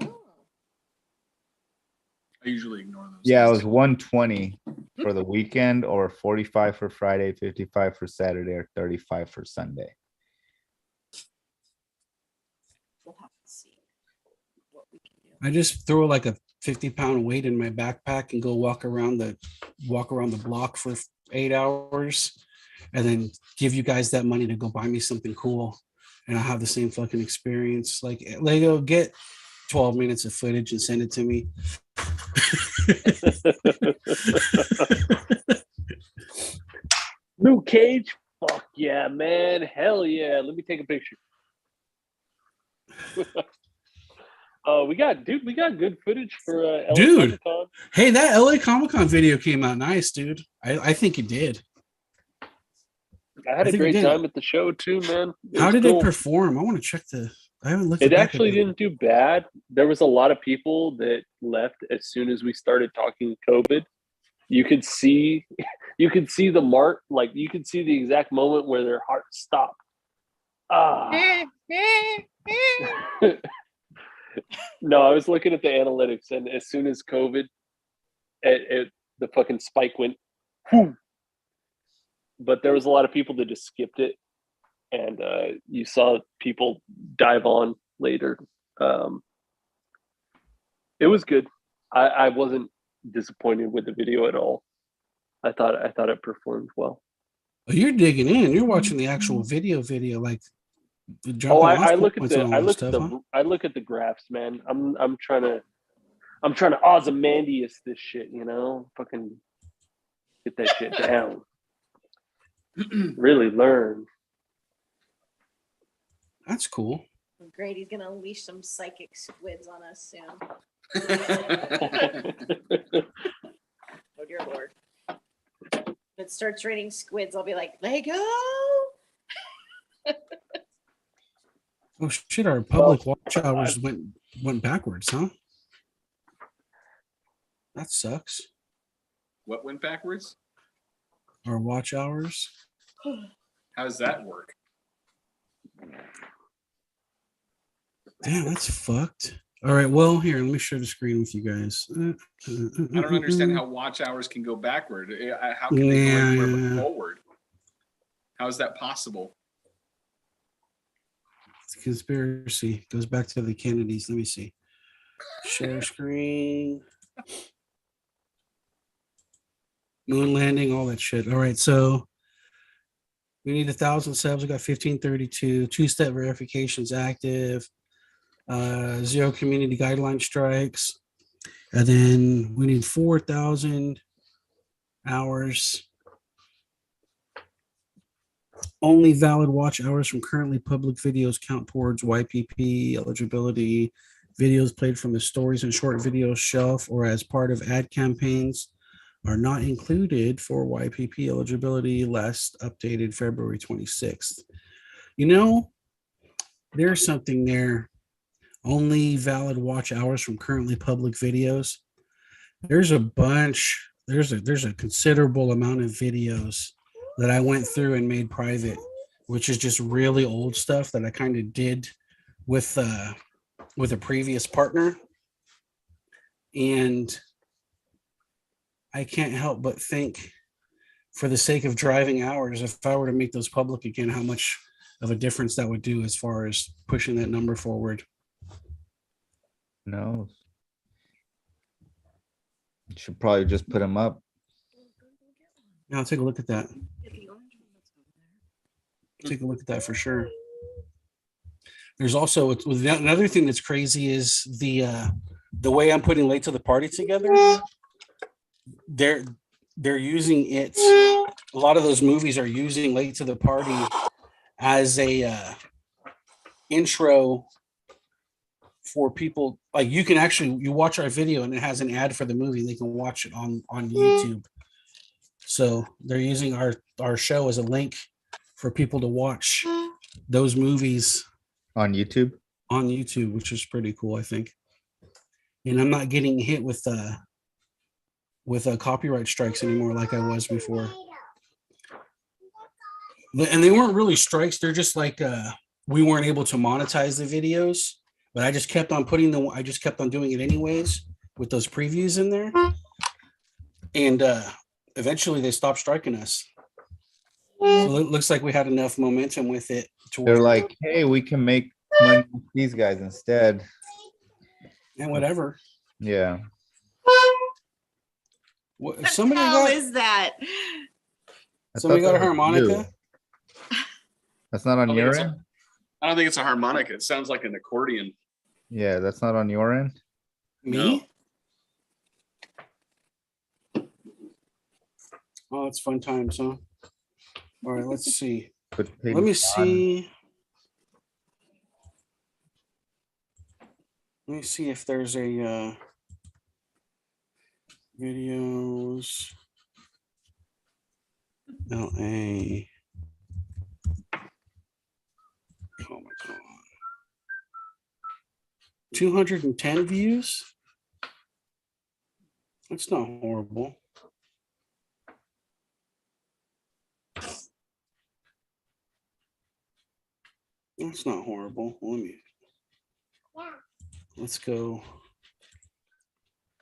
Oh. I usually ignore those. Yeah, it was things. 120 for the weekend, or 45 for Friday, 55 for Saturday, or 35 for Sunday. We'll have to see what we can do. I just throw like a 50-pound weight in my backpack and go walk around the block for 8 hours, and then give you guys that money to go buy me something cool, and I'll have the same fucking experience. Like, Lego, get 12 minutes of footage and send it to me. Luke Cage, fuck yeah, man, hell yeah. Let me take a picture. We got good footage for LA Dude. Comic-Con. Hey, that LA Comic-Con video came out nice, dude. I think it did. I had I a think it great did. time at the show too, man. How was did cool. it perform? I want to check the. I haven't looked. It back at actually the- didn't do bad. There was a lot of people that left as soon as we started talking COVID. You could see, you could see the mark, like you could see the exact moment where their heart stopped. Ah. No, I was looking at the analytics, and as soon as COVID, the fucking spike went. Whew. But there was a lot of people that just skipped it, and you saw people dive on later. It was good. I wasn't disappointed with the video at all. I thought it performed well. Oh, you're digging in. You're watching the actual video, like the Oh, jumping off I look at points and all that stuff, huh? I look at the graphs, man. I'm trying to Ozymandias this shit, you know, fucking get that shit down. Really learn. That's cool. Great, he's gonna unleash some psychic squids on us soon. Oh dear lord. If it starts raining squids, I'll be like, Lego. Oh shit! Our public watch hours went backwards, huh? That sucks. What went backwards? Our watch hours. How does that work? Damn, that's fucked. All right, well, here, let me share the screen with you guys. I don't understand how watch hours can go backward. How can they go anywhere but forward? How is that possible? It's a conspiracy. Goes back to the Kennedys. Let me see. Share screen. Moon landing, all that shit. All right, so we need 1,000 subs. We got 1532. Two-step verifications active. 0 community guideline strikes. And then we need 4,000 hours. Only valid watch hours from currently public videos count towards YPP eligibility. Videos played from the stories and short video shelf or as part of ad campaigns are not included for YPP eligibility, last updated February 26th. You know, there's something there. Only valid watch hours from currently public videos. There's a bunch, there's a considerable amount of videos that I went through and made private, which is just really old stuff that I kind of did with a previous partner. And I can't help but think, for the sake of driving hours, if I were to make those public again, how much of a difference that would do as far as pushing that number forward. No. You should probably just put them up. Yeah, I'll take a look at that. Take a look at that for sure. There's also another thing that's crazy is the way I'm putting Late to the Party together. They're using it. A lot of those movies are using Late to the Party as a intro for people. Like you can actually you watch our video and it has an ad for the movie. They can watch it on YouTube. So they're using our show as a link for people to watch those movies On YouTube? on YouTube, which is pretty cool, I think. And I'm not getting hit with copyright strikes anymore like I was before. And they weren't really strikes. They're just like we weren't able to monetize the videos, but I just kept on doing it anyways with those previews in there. And eventually they stopped striking us. So it looks like we had enough momentum with it to They're where, like, hey, we can make money with these guys instead. and whatever. Yeah. What, What somebody the hell got is that? I somebody thought got a that was harmonica. you. That's not on I your think end? I don't think it's a harmonica. It sounds like an accordion. Yeah, that's not on your end. Me? Oh, it's fun times, huh? All right, let's see. But Let me see. Let me see if there's a videos. LA. 210 views. That's not horrible. That's not horrible. Let's go.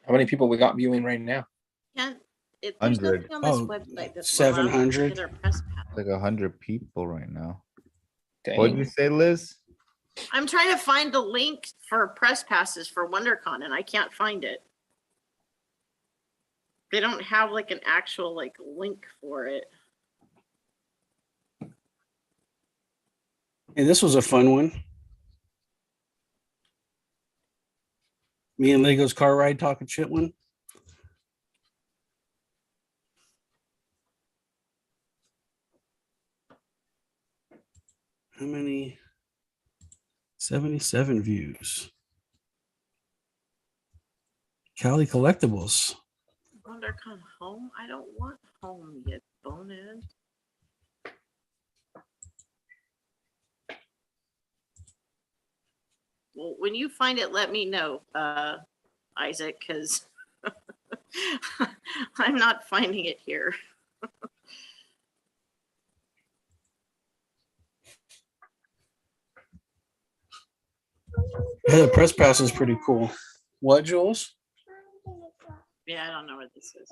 How many people we got viewing right now? Can't, there's 100. nothing on this Oh, website that's allowing us to 700. get our press pass. Like 100 people right now. Dang. What did you say, Liz? I'm trying to find the link for press passes for WonderCon and I can't find it. They don't have like an actual like link for it. Hey, this was a fun one. Me and Lego's car ride talking shit one. How many? 77 views. Cali Collectibles. WonderCon home? I don't want home yet, bonehead. Well, when you find it, let me know, Isaac, because I'm not finding it here. Yeah, the press pass is pretty cool. What, Jules? Yeah, I don't know what this is.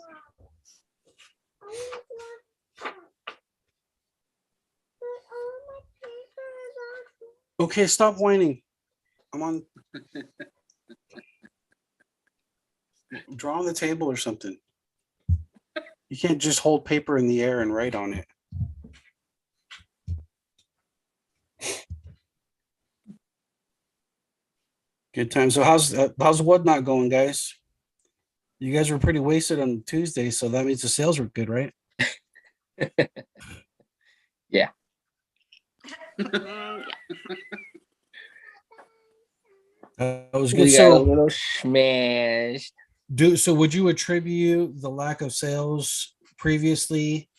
Okay, stop whining. I'm on. Draw on the table or something. You can't just hold paper in the air and write on it. Good time. So how's Whatnot going, guys? You guys were pretty wasted on Tuesday, so that means the sales were good, right? Yeah. Yeah. That was We good. got a So, little smashed. would you attribute the lack of sales previously?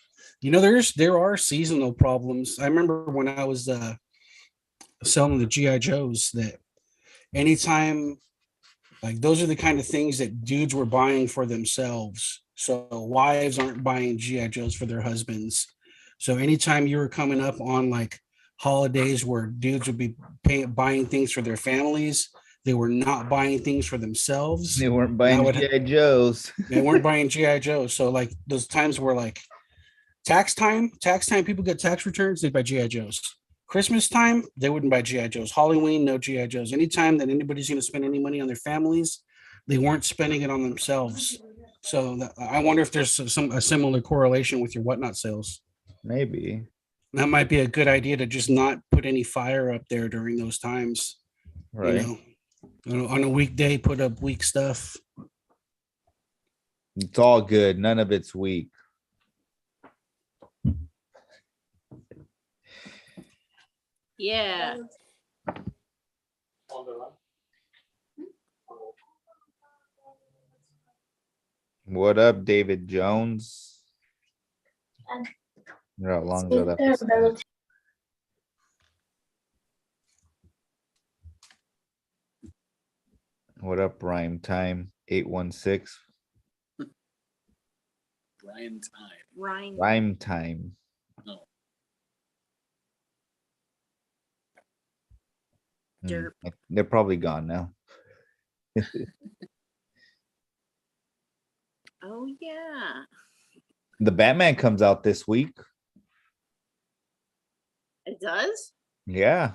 You know, there are seasonal problems. I remember when I was selling the GI Joes that anytime, like, those are the kind of things that dudes were buying for themselves. So wives aren't buying GI Joes for their husbands. So anytime you were coming up on like holidays where dudes would be buying things for their families, they were not buying things for themselves. They weren't buying GI Joes. They weren't buying GI Joes. So like those times were like tax time, people get tax returns, they buy GI Joes. Christmas time, they wouldn't buy GI Joes. Halloween, no GI Joes. Anytime that anybody's going to spend any money on their families, they weren't spending it on themselves. So I wonder if there's a similar correlation with your Whatnot sales. Maybe. That might be a good idea to just not put any fire up there during those times. Right. You know, on a weekday, put up weak stuff. It's all good. None of it's weak. Yeah. What up, David Jones? How long ago that was? What up, Rhyme Time 816? Brian Time. Ryan. Rhyme Time. No. Derp. They're probably gone now. Oh yeah. The Batman comes out this week. It does? Yeah.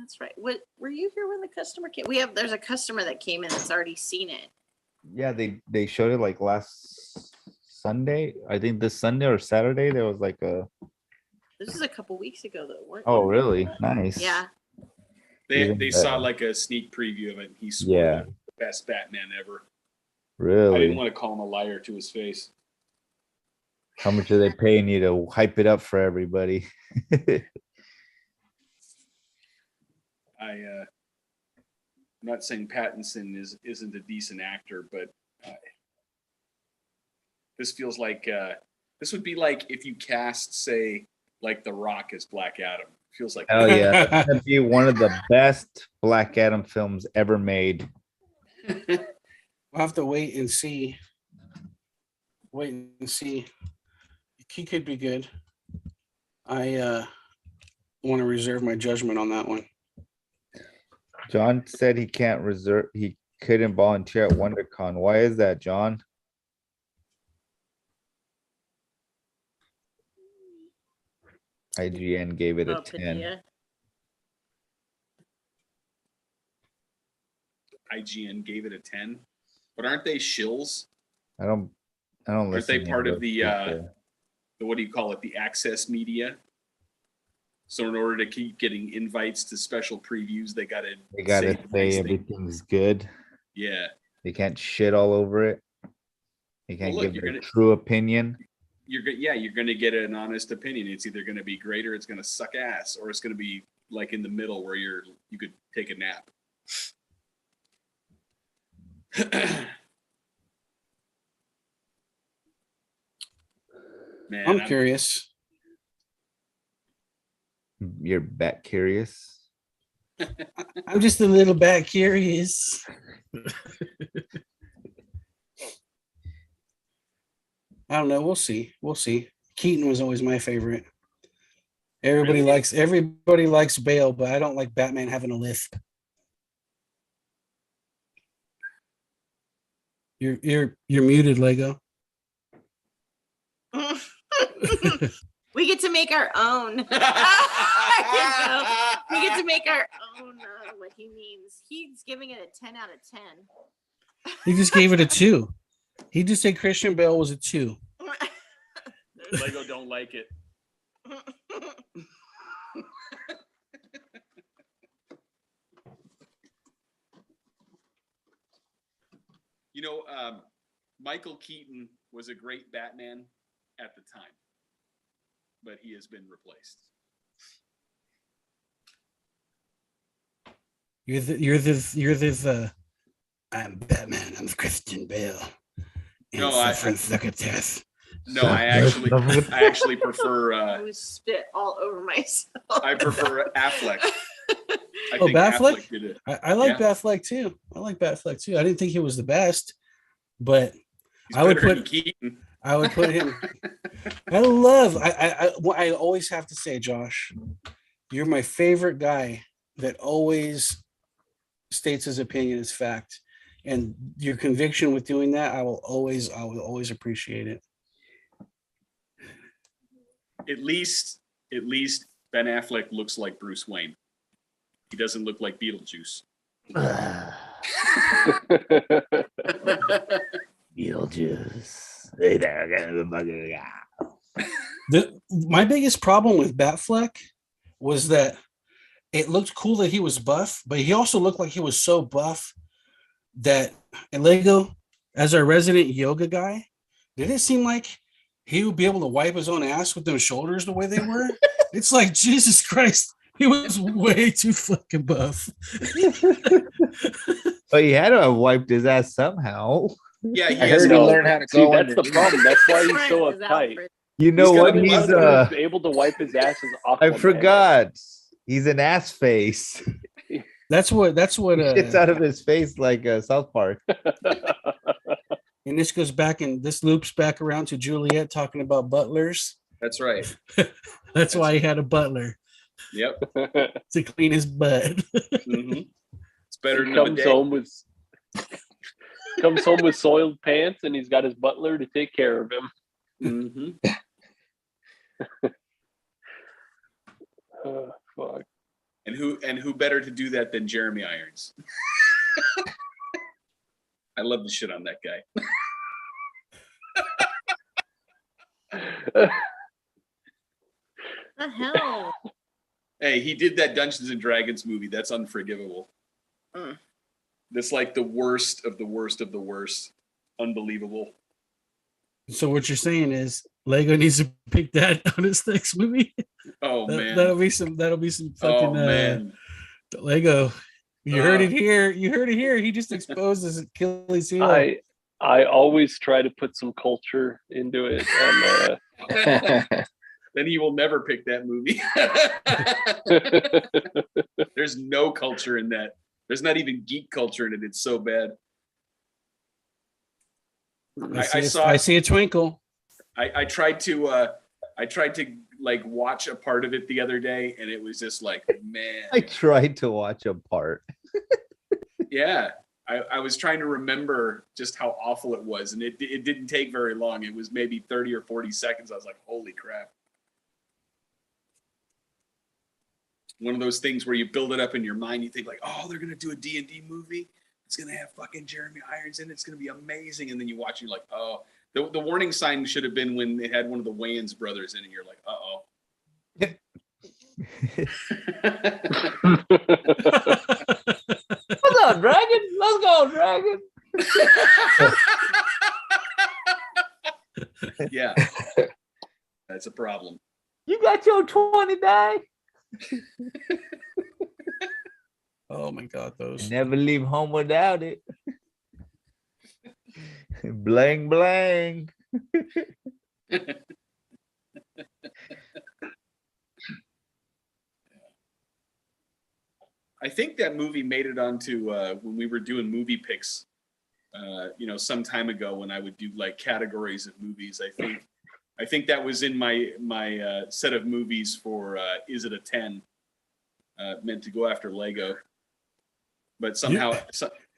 That's right. What were you here when the customer came? There's a customer that came in that's already seen it. Yeah, they showed it like last Sunday. I think this Sunday or Saturday there was like a. This is a couple weeks ago though, weren't Oh, you? really? Nice. Yeah. They saw like a sneak preview of it. And he swore Yeah. that it was the best Batman ever. I Really? didn't want to call him a liar to his face. How much are they paying you to hype it up for everybody? I'm not saying Pattinson isn't a decent actor, but this feels like this would be like if you cast, say, like The Rock as Black Adam. Feels like Hell yeah, that's gonna be one of the best Black Adam films ever made. We'll have to wait and see. Wait and see. He could be good. I want to reserve my judgment on that one. John said he couldn't volunteer at WonderCon. Why is that, John? IGN gave it a Oh, 10. Padilla. IGN gave it a 10, but aren't they shills? I don't Aren't they listen to part of those the people. what do you call it? The access media. So in order to keep getting invites to special previews, they gotta say nice things. everything's good. Yeah. They can't shit all over it. They can't Well, look, give you're their gonna- true opinion. You're going to get an honest opinion. It's either going to be great or it's going to suck ass, or it's going to be like in the middle where you could take a nap. Man, I'm curious. You're bat curious. I'm just a little bit curious. I don't know. We'll see. We'll see. Keaton was always my favorite. Everybody likes Bale, but I don't like Batman having a lisp. You're muted, Lego. We get to make our own. We get to make our own what he means. He's giving it a 10 out of 10. He just gave it a 2. He just said Christian Bale was a 2. Lego don't like it. You know, Michael Keaton was a great Batman at the time, but he has been replaced. I'm Batman. I'm Christian Bale. No, look at this. No, I actually prefer. I was spit all over myself. I prefer Affleck. I Oh, Batfleck? did it. I like Yeah. Batfleck too. I didn't think he was the best, but He's I would better than put- Keaton. I would put him. I always have to say, Josh, you're my favorite guy that always states his opinion as fact, and your conviction with doing that, I will always appreciate it. At least Ben Affleck looks like Bruce Wayne. He doesn't look like Beetlejuice. Beetlejuice. My biggest problem with Batfleck was that it looked cool that he was buff, but he also looked like he was so buff that, and Lego, as our resident yoga guy, did it seem like he would be able to wipe his own ass with those shoulders the way they were? It's like, Jesus Christ, he was way too fucking buff. But he had to have wiped his ass somehow. Yeah, he I has heard no- he learned how to See, go that's the underneath. problem. That's why he's Trent so is uptight. Alfred. You know He's what? got a He's He's able to wipe his ass as often. I forgot. He's an ass face. That's what It's out of his face like South Park. and this goes back and this loops back around to Juliet talking about butlers. That's right. That's why he had a butler Yep. to clean his butt. hmm It's better He than a comes bidet. home with soiled pants, and he's got his butler to take care of him. Mhm. Fuck. And who better to do that than Jeremy Irons? I love the shit on that guy. The hell? Hey, he did that Dungeons and Dragons movie. That's unforgivable. Mm. That's like the worst of the worst of the worst. Unbelievable. So what you're saying is Lego needs to pick that on his next movie. Oh man. That'll be some fucking Oh man. Lego. You heard it here. You heard it here. He just exposed his Achilles heel. I always try to put some culture into it, and then he will never pick that movie. There's no culture in that. There's not even geek culture in it. It's so bad. I see a twinkle. I tried to like watch a part of it the other day, and it was just like, man. I tried to watch a part. Yeah. I was trying to remember just how awful it was, and it didn't take very long. It was maybe 30 or 40 seconds. I was like, holy crap. One of those things where you build it up in your mind. You think like, oh, they're going to do a D&D movie. It's going to have fucking Jeremy Irons in it. It's going to be amazing. And then you watch, and you're like, oh. The warning sign should have been when it had one of the Wayans brothers in it. You're like, uh-oh. What's up, Dragon? Let's go, Dragon. Yeah. That's a problem. You got your 20 die. Oh my God, those. Never leave home without it. Blang blang. I think that movie made it onto when we were doing movie picks, some time ago when I would do like categories of movies. I think that was in my set of movies for Is It a 10? Meant to go after Lego, but somehow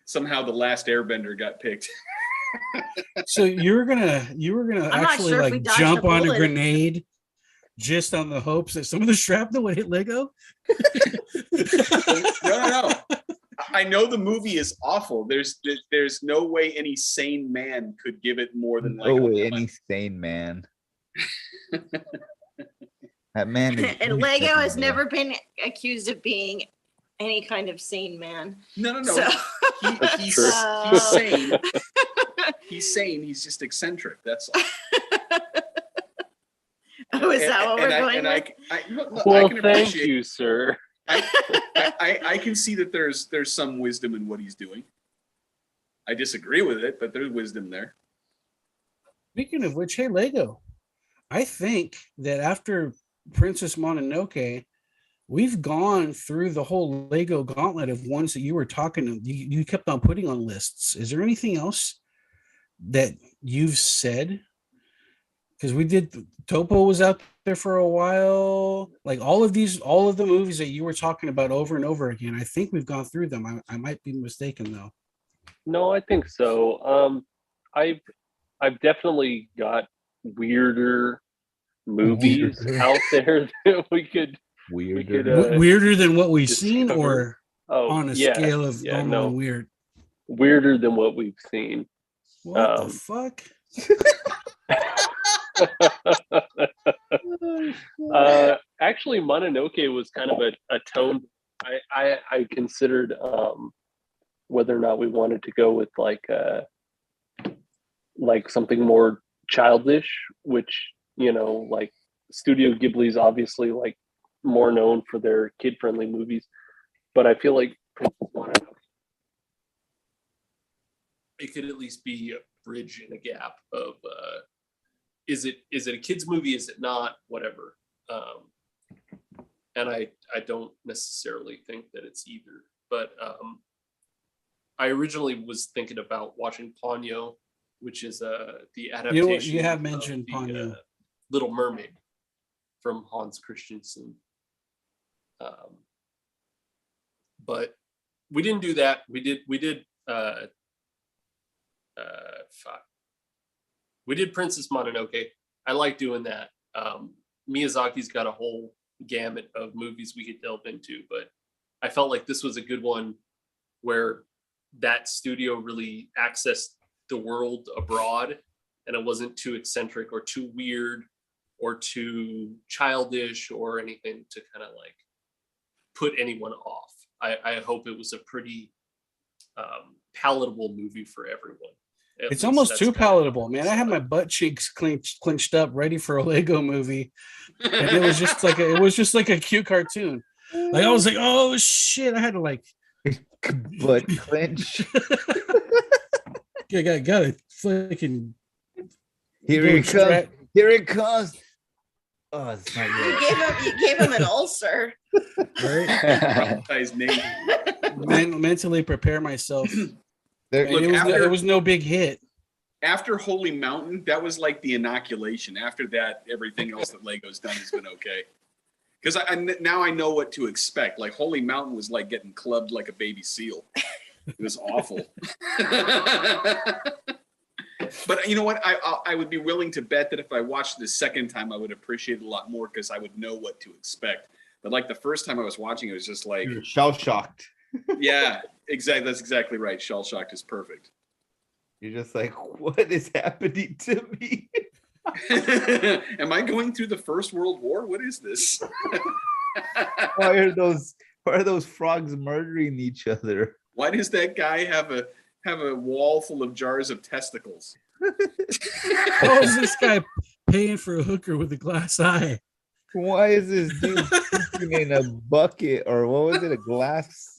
The Last Airbender got picked. So you were gonna I'm not actually sure if we like dodged jump a on a bullet. grenade just on the hopes that some of the shrapnel would hit Lego? No. I know the movie is awful. There's no way any sane man could give it more than like No way, any sane man. That man is And Lego has insane, never been accused of being any kind of sane man. No. So- He's true. sane. He's sane. He's just eccentric. That's all. Oh, is that what we're going with? I Well, can thank appreciate. you, sir. I can see that there's some wisdom in what he's doing. I disagree with it, but there's wisdom there. Speaking of which, hey Lego, I think that after Princess Mononoke, we've gone through the whole Lego gauntlet of ones that you were talking. You kept on putting on lists. Is there anything else that you've said? Because we did, Topo was out there for a while. Like all of the movies that you were talking about over and over again. I think we've gone through them. I might be mistaken though. No, I think so. I've definitely got weirder movies out there that we could Weirder. Weirder than what we've seen, discover. or on a scale of normal and weird. Weirder than what we've seen. What the fuck? Actually, Mononoke was kind of a tone. I considered whether or not we wanted to go with like something more childish, which like Studio Ghibli's obviously like more known for their kid-friendly movies, but I feel like it could at least be a bridge in a gap of is it a kids movie, is it not, whatever. And I don't necessarily think that it's either, but I originally was thinking about watching Ponyo, which is the adaptation. You have mentioned of Ponyo. Little Mermaid from Hans Christensen. But we didn't do that. We did Princess Mononoke. I like doing that. Miyazaki's got a whole gamut of movies we could delve into, but I felt like this was a good one where that studio really accessed the world abroad, and it wasn't too eccentric or too weird or too childish or anything to kind of like put anyone off. I hope it was a pretty palatable movie for everyone. It's almost too palatable, man. I had my butt cheeks clenched up, ready for a Lego movie, and it was just like a cute cartoon. Like I was like, oh shit! I had to like butt clench. Yeah, got it. Fucking Here it comes. Here it comes. Oh, it's not You yet. gave him an ulcer. Right? Traumatized name. Mentally prepare myself. There- Look, It was no big hit. After Holy Mountain, that was like the inoculation. After that, everything else that Lego's done has been okay. Because now I know what to expect. Like Holy Mountain was like getting clubbed like a baby seal. It was awful. But you know what? I would be willing to bet that if I watched it the second time, I would appreciate it a lot more because I would know what to expect. But like the first time I was watching, it was just like, You're shell shocked. yeah, exactly. That's exactly right. Shell shocked is perfect. You're just like, what is happening to me? Am I going through the First World War? What is this? Why are those frogs murdering each other? Why does that guy have a wall full of jars of testicles? How is this guy paying for a hooker with a glass eye? Why is this dude pooping in a bucket or what was it, a glass?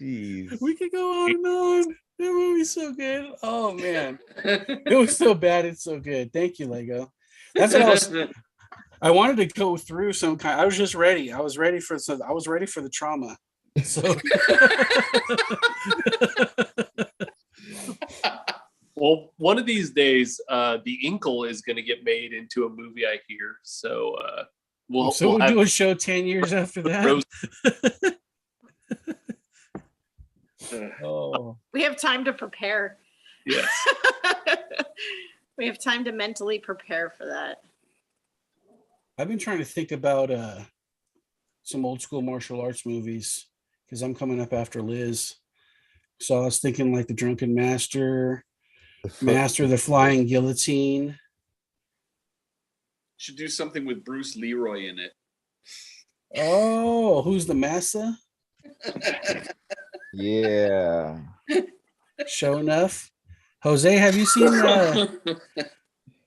Jeez. We could go on and on. That movie's so good. Oh man, it was so bad. It's so good. Thank you, Lego. That's what I wanted to go through some kind. I was just ready. I was ready for the trauma. So Well, one of these days, the Inkle is going to get made into a movie, I hear. So we'll do a show 10 years after that. roast- Oh, We have time to prepare. Yes. We have time to mentally prepare for that. I've been trying to think about some old school martial arts movies because I'm coming up after Liz. So I was thinking like the Drunken Master, Master of the Flying Guillotine. Should do something with Bruce Leroy in it. Oh, who's the massa? Yeah. Show enough. Jose, have you seen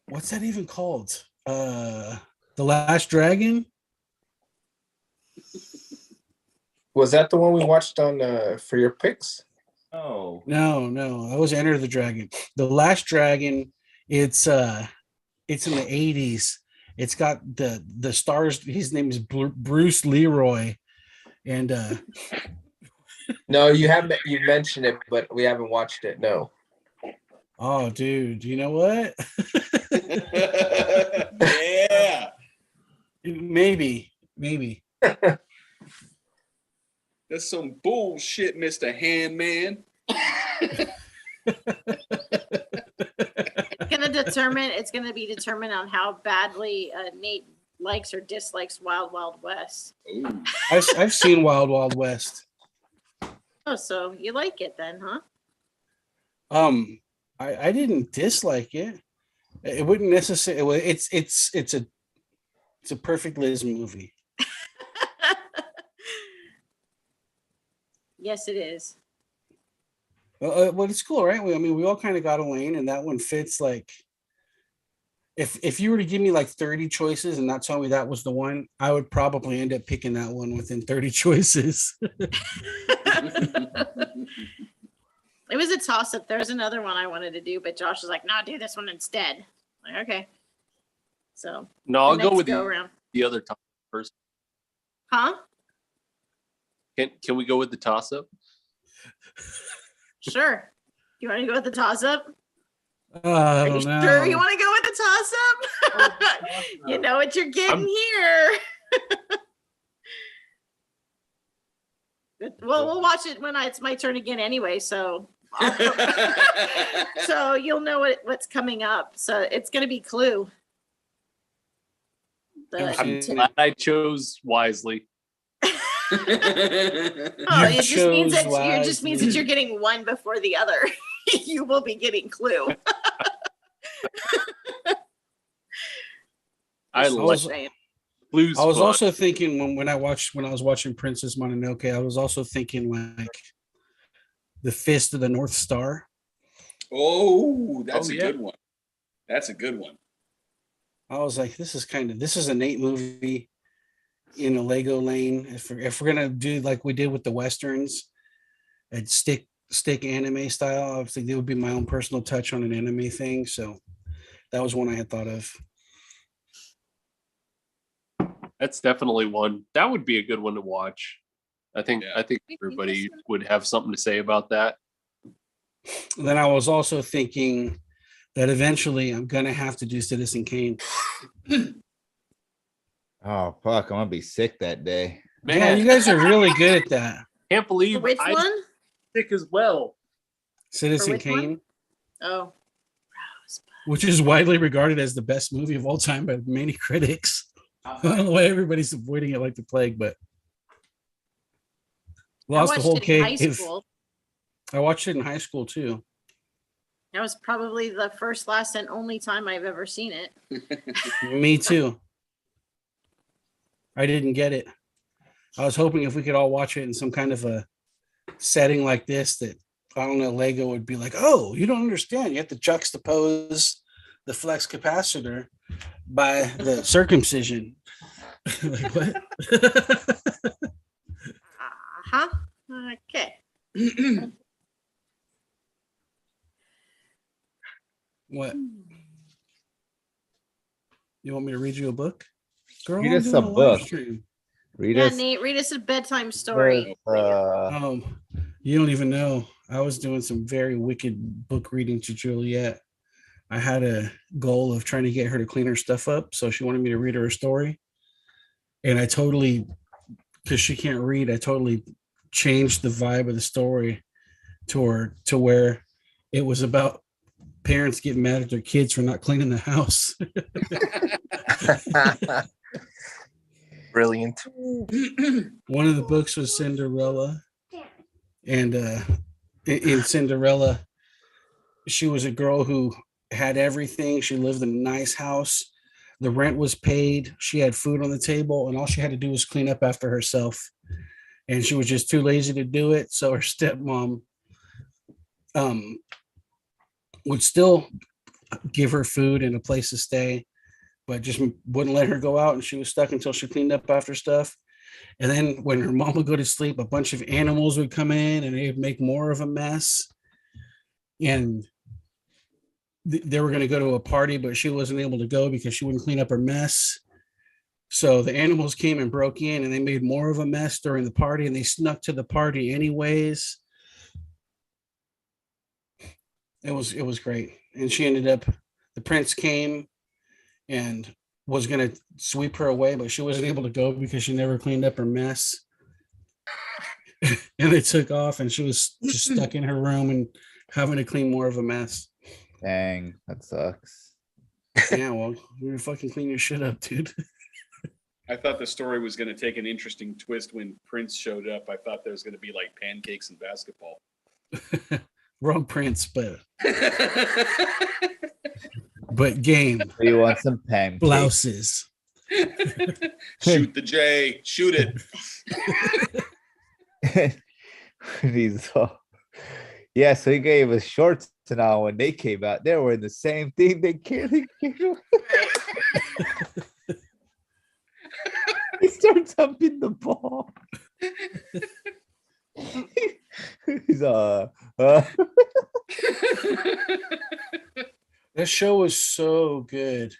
what's that even called? The Last Dragon? Was that the one we watched on for your picks? Oh. No, that was Enter the Dragon. The Last Dragon, it's in the 80s. It's got the stars. His name is Bruce Leroy. And No, you mentioned it, but we haven't watched it. No. oh dude, you know what? Yeah. Maybe. That's some bullshit, Mr. Handman. It's gonna be determined on how badly Nate likes or dislikes Wild Wild West. Ooh. I've seen Wild Wild West. Oh, so you like it then, huh? I didn't dislike it. It wouldn't necessarily. It's a perfect Liz movie. Yes, it is. Well, it's cool, right? We all kind of got a lane, and that one fits. Like, if you were to give me like 30 choices and not tell me that was the one, I would probably end up picking that one within 30 choices. It was a toss up. There's another one I wanted to do, but Josh was like, "No, do this one instead." I'm like, okay. So No, I'll the go next with go around. the other toss first. Huh? Can we go with the toss up? Sure. You want to go with the toss up? I Are you don't know. sure you want to go with the toss up? You know what you're getting here. Well, we'll watch it when it's my turn again anyway. So, so you'll know what's coming up. So it's going to be Clue. I'm glad I chose wisely. It just means that you're getting one before the other. You will be getting Clue. I Just like saying. Blues. I was Clues. also thinking when I was watching Princess Mononoke, I was also thinking like the Fist of the North Star. Oh, that's a yeah. good one. That's a good one. I was like, this is a Nate movie in a Lego lane. If we're gonna do like we did with the westerns, and stick anime style, obviously it would be my own personal touch on an anime thing. So that was one I had thought of. That's definitely one. That would be a good one to watch. I think Yeah. I think everybody would have something to say about that. Then I was also thinking that eventually I'm gonna have to do Citizen Kane. Oh fuck, I'm gonna be sick that day. Man, Yeah, you guys are really good at that. can't believe Which I'm one? sick as well. Citizen which one? Kane, Oh, which is widely regarded as the best movie of all time by many critics. I don't know why everybody's avoiding it like the plague, but I lost the watched whole it in high cave. school. I watched it in high school too. That was probably the first, last, and only time I've ever seen it. Me too. I didn't get it. I was hoping if we could all watch it in some kind of a setting like this, that I don't know, Lego would be like, "Oh, you don't understand. You have to juxtapose the flex capacitor by the circumcision." Like what? Uh-huh. Okay. What? You want me to read you a book? Girl, Read I'm us doing a live book. stream. Read Yeah, us. Nate, read us a bedtime story. You don't even know. I was doing some very wicked book reading to Juliet. I had a goal of trying to get her to clean her stuff up, so she wanted me to read her a story. And I totally, because she can't read, I totally changed the vibe of the story to where it was about parents getting mad at their kids for not cleaning the house. Brilliant. One of the books was Cinderella, and in Cinderella, she was a girl who had everything. She lived in a nice house. The rent was paid. She had food on the table, and all she had to do was clean up after herself. And she was just too lazy to do it. So her stepmom would still give her food and a place to stay, but just wouldn't let her go out. And she was stuck until she cleaned up after stuff. And then when her mom would go to sleep, a bunch of animals would come in and they'd make more of a mess. And they were going to go to a party, but she wasn't able to go because she wouldn't clean up her mess. So the animals came and broke in and they made more of a mess during the party, and they snuck to the party anyways. It was great. And she ended up, the prince came and was going to sweep her away, but she wasn't able to go because she never cleaned up her mess. And they took off, and she was just stuck in her room and having to clean more of a mess. Dang, that sucks. Yeah, well, you're gonna fucking clean your shit up, dude. I thought the story was going to take an interesting twist when Prince showed up. I thought there was going to be like pancakes and basketball. Wrong prince, but game. You want some pancakes? Blouses. Shoot the J. Shoot it. He's all, yeah, so he gave us shorts now. When they came out, they were in the same thing. They can't. He starts humping the ball. He's That show was so good.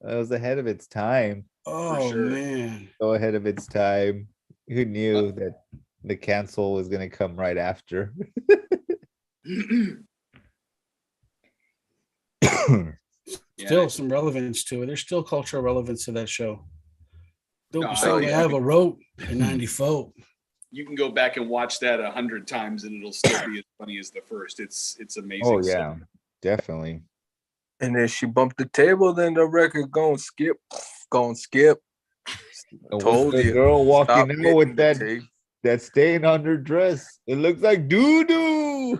It was ahead of its time. Oh sure. man. So ahead of its time. Who knew that the cancel was going to come right after? Still some relevance to it. There's still cultural relevance to that show. Don't be Oh, saying yeah. I have a rope in 94. You can go back and watch that 100 times and it'll still be as funny as the first. It's amazing. Oh yeah, definitely. And then she bumped the table, then the record going skip. And Told with the you, girl walking stop out hitting with the that tape. that stain on her dress. It looks like doo doo.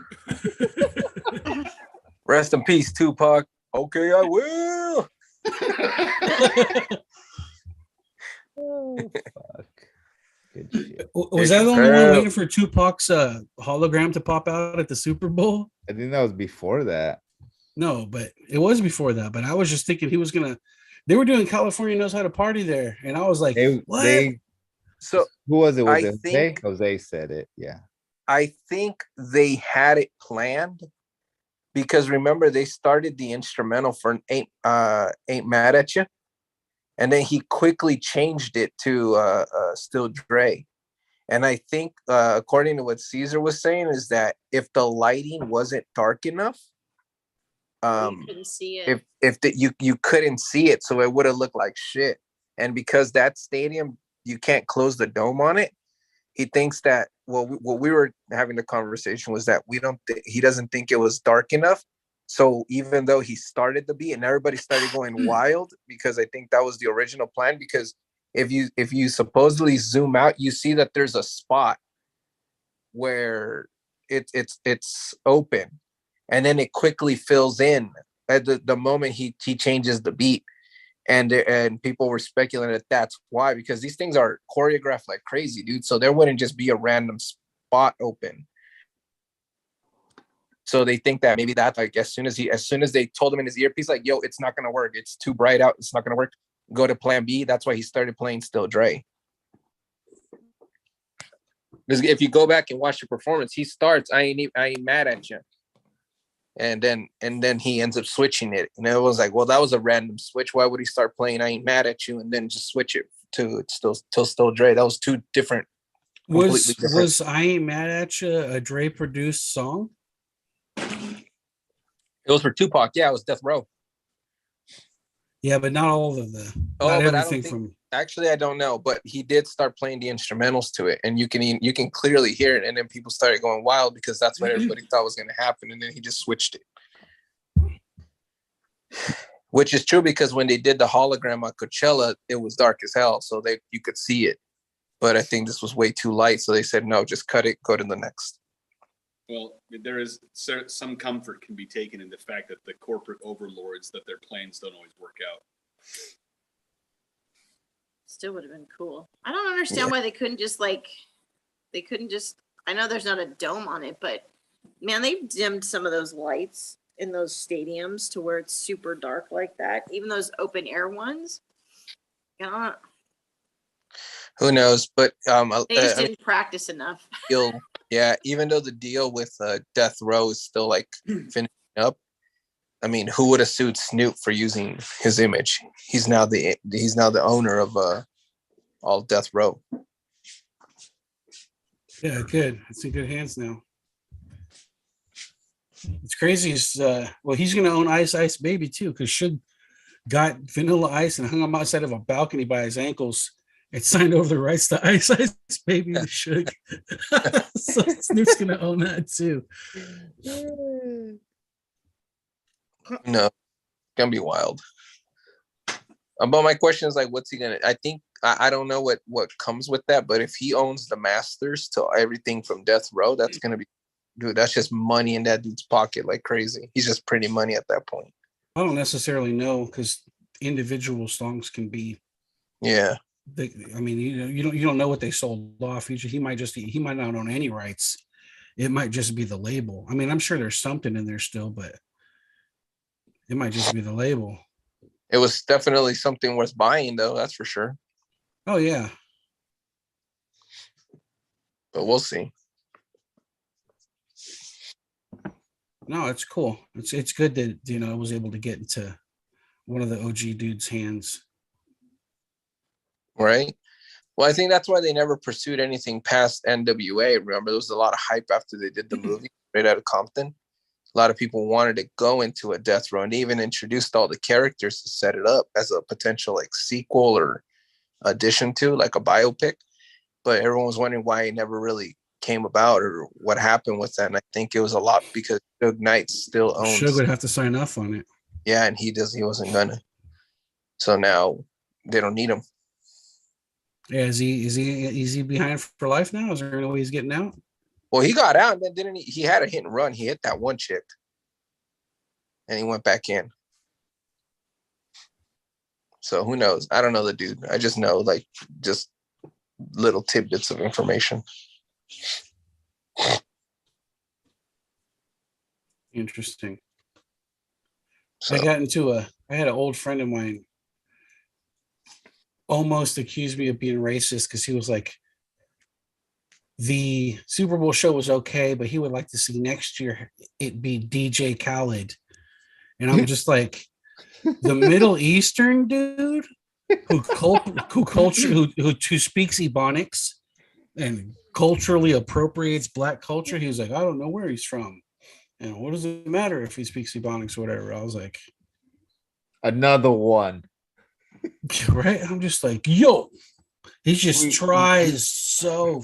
Rest in peace, Tupac. Okay, I will. Oh, fuck. Good shit. Was I the only one waiting for Tupac's hologram to pop out at the Super Bowl? I think that was before that. No, but it was before that. But I was just thinking he was gonna. They were doing California Knows How to Party there, and I was like, what? So who was it? Was I it Jose? think- Jose said it. Yeah. I think they had it planned because remember they started the instrumental for Ain't Mad at You, and then he quickly changed it to Still Dre. And I think, according to what Caesar was saying, is that if the lighting wasn't dark enough, You couldn't see it. you couldn't see it, so it would have looked like shit. And because that stadium, you can't close the dome on it, he thinks that, well, what we were having the conversation was that he doesn't think it was dark enough. So even though he started the beat and everybody started going wild, because I think that was the original plan, because if you supposedly zoom out, you see that there's a spot where it's open, and then it quickly fills in at the moment he changes the beat. And people were speculating that that's why, because these things are choreographed like crazy, dude. So there wouldn't just be a random spot open. So they think that maybe that, like, as soon as they told him in his earpiece, like, yo, it's not gonna work, it's too bright out, it's not gonna work, go to plan B. That's why he started playing Still Dre. Because if you go back and watch the performance, he starts, I ain't mad at you. And then he ends up switching it. And it was like, well, that was a random switch. Why would he start playing I Ain't Mad at You and then just switch it to Still Dre? That was two different. Was I Ain't Mad at You a Dre produced song? It was for Tupac. Yeah, it was Death Row. Yeah, but not all of the. Oh, not but everything from. Actually, I don't know, but he did start playing the instrumentals to it, and you can clearly hear it. And then people started going wild because that's what everybody thought was going to happen, and then he just switched it, which is true because when they did the hologram on Coachella, it was dark as hell, so you could see it. But I think this was way too light, so they said no, just cut it, go to the next. Well, there is some comfort can be taken in the fact that the corporate overlords, that their plans don't always work out. Still would have been cool. I don't understand why they couldn't just I know there's not a dome on it, but man, they've dimmed some of those lights in those stadiums to where it's super dark like that. Even those open air ones. Who knows? But they just didn't practice enough. Yeah, even though the deal with Death Row is still like finishing up, I mean, who would have sued Snoop for using his image? He's now the owner of all Death Row. Yeah, good. It's in good hands now. It's crazy. Well, he's going to own Ice Ice Baby too, because Suge got Vanilla Ice and hung him outside of a balcony by his ankles and signed over the rights to Ice Ice Baby to Suge. So Snoop's going to own that too. No, it's gonna be wild. But my question is, like, what's he gonna? I think I don't know what comes with that, but if he owns the masters to everything from Death Row, that's gonna be, dude. That's just money in that dude's pocket like crazy. He's just printing money at that point. I don't necessarily know, because individual songs can be. Yeah. I mean, you don't know what they sold off. He might not own any rights. It might just be the label. I mean, I'm sure there's something in there still, but it might just be the label. It was definitely something worth buying, though. That's for sure. Oh yeah. But we'll see. No, it's cool. It's good that I was able to get into one of the OG dudes' hands. Right. Well, I think that's why they never pursued anything past NWA. Remember, there was a lot of hype after they did the movie Straight Outta Compton. A lot of people wanted to go into a Death Row, and even introduced all the characters to set it up as a potential like sequel or addition to like a biopic. But everyone was wondering why it never really came about or what happened with that. And I think it was a lot because Suge Knight still owns. Suge would have to sign off on it. Yeah, and he wasn't gonna. So now they don't need him. Yeah, is he behind for life now? Is there any way he's getting out? Well, he got out, and then didn't he? He had a hit and run. He hit that one chick, and he went back in. So who knows? I don't know the dude. I just know like just little tidbits of information. Interesting. So. I had an old friend of mine almost accused me of being racist because he was like, the Super Bowl show was okay, but he would like to see next year it be DJ Khaled. And I'm just like, the Middle Eastern dude? who speaks Ebonics and culturally appropriates Black culture. He was like, I don't know where he's from, and what does it matter if he speaks Ebonics or whatever. I was like, Another one. right? I'm just like, yo, he just tries so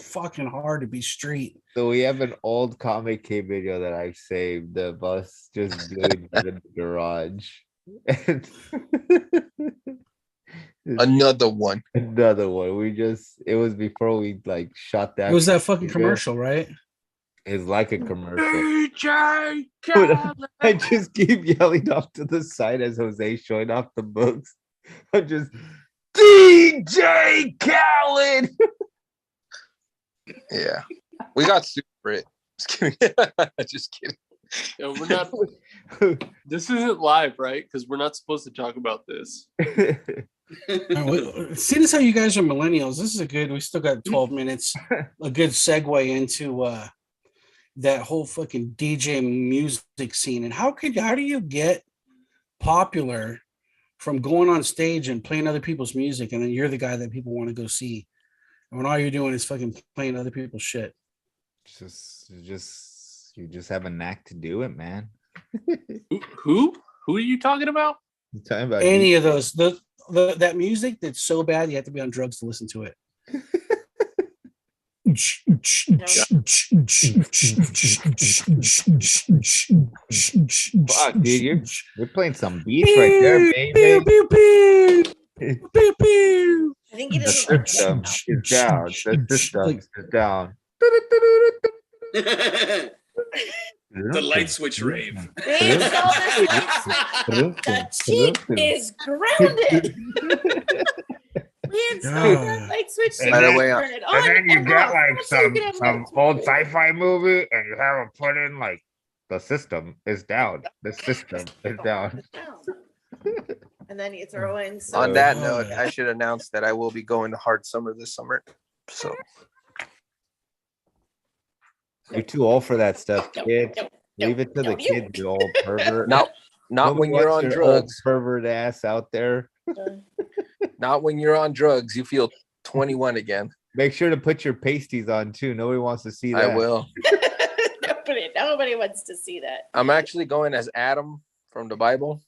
fucking hard to be street. So we have an old comic K video that I've saved of us just doing that in the garage. Another one. Another one. It was before we like shot that. It was that fucking commercial, right? It's like a commercial. DJ I just keep yelling off to the side as Jose showing off the books. I'm just DJ Khaled. Yeah, we got super it. Just kidding. Just kidding. Yeah, we're not. This isn't live, right? Because we're not supposed to talk about this. Seeing as how you guys are millennials, this is a good. We still got 12 minutes. A good segue into that whole fucking DJ music scene. And how do you get popular from going on stage and playing other people's music, and then you're the guy that people want to go see, and when all you're doing is fucking playing other people's shit? You just have a knack to do it, man. Who are you talking about? I'm talking about Any of those, that music that's so bad you have to be on drugs to listen to it. Fuck, dude, you're playing some beats right there, baby. I think it The is. system is down. The system is down. The light switch rave. We installed this light switch. The cheat is grounded. We installed that light switch. By the way, turn it on And then you and get off. like So you can have some light old switch. sci-fi movie and you have them put in like the system is down. The system is down. And then you throw in some. on that note, I should announce that I will be going to Hard Summer this summer. So You're too old for that stuff, kid. Leave it to the kids, you old pervert. not Nobody when you're wants on your old drugs. pervert ass out there. Not when you're on drugs. You feel 21 again. Make sure to put your pasties on too. Nobody wants to see that. I will. Nobody wants to see that. I'm actually going as Adam from the Bible.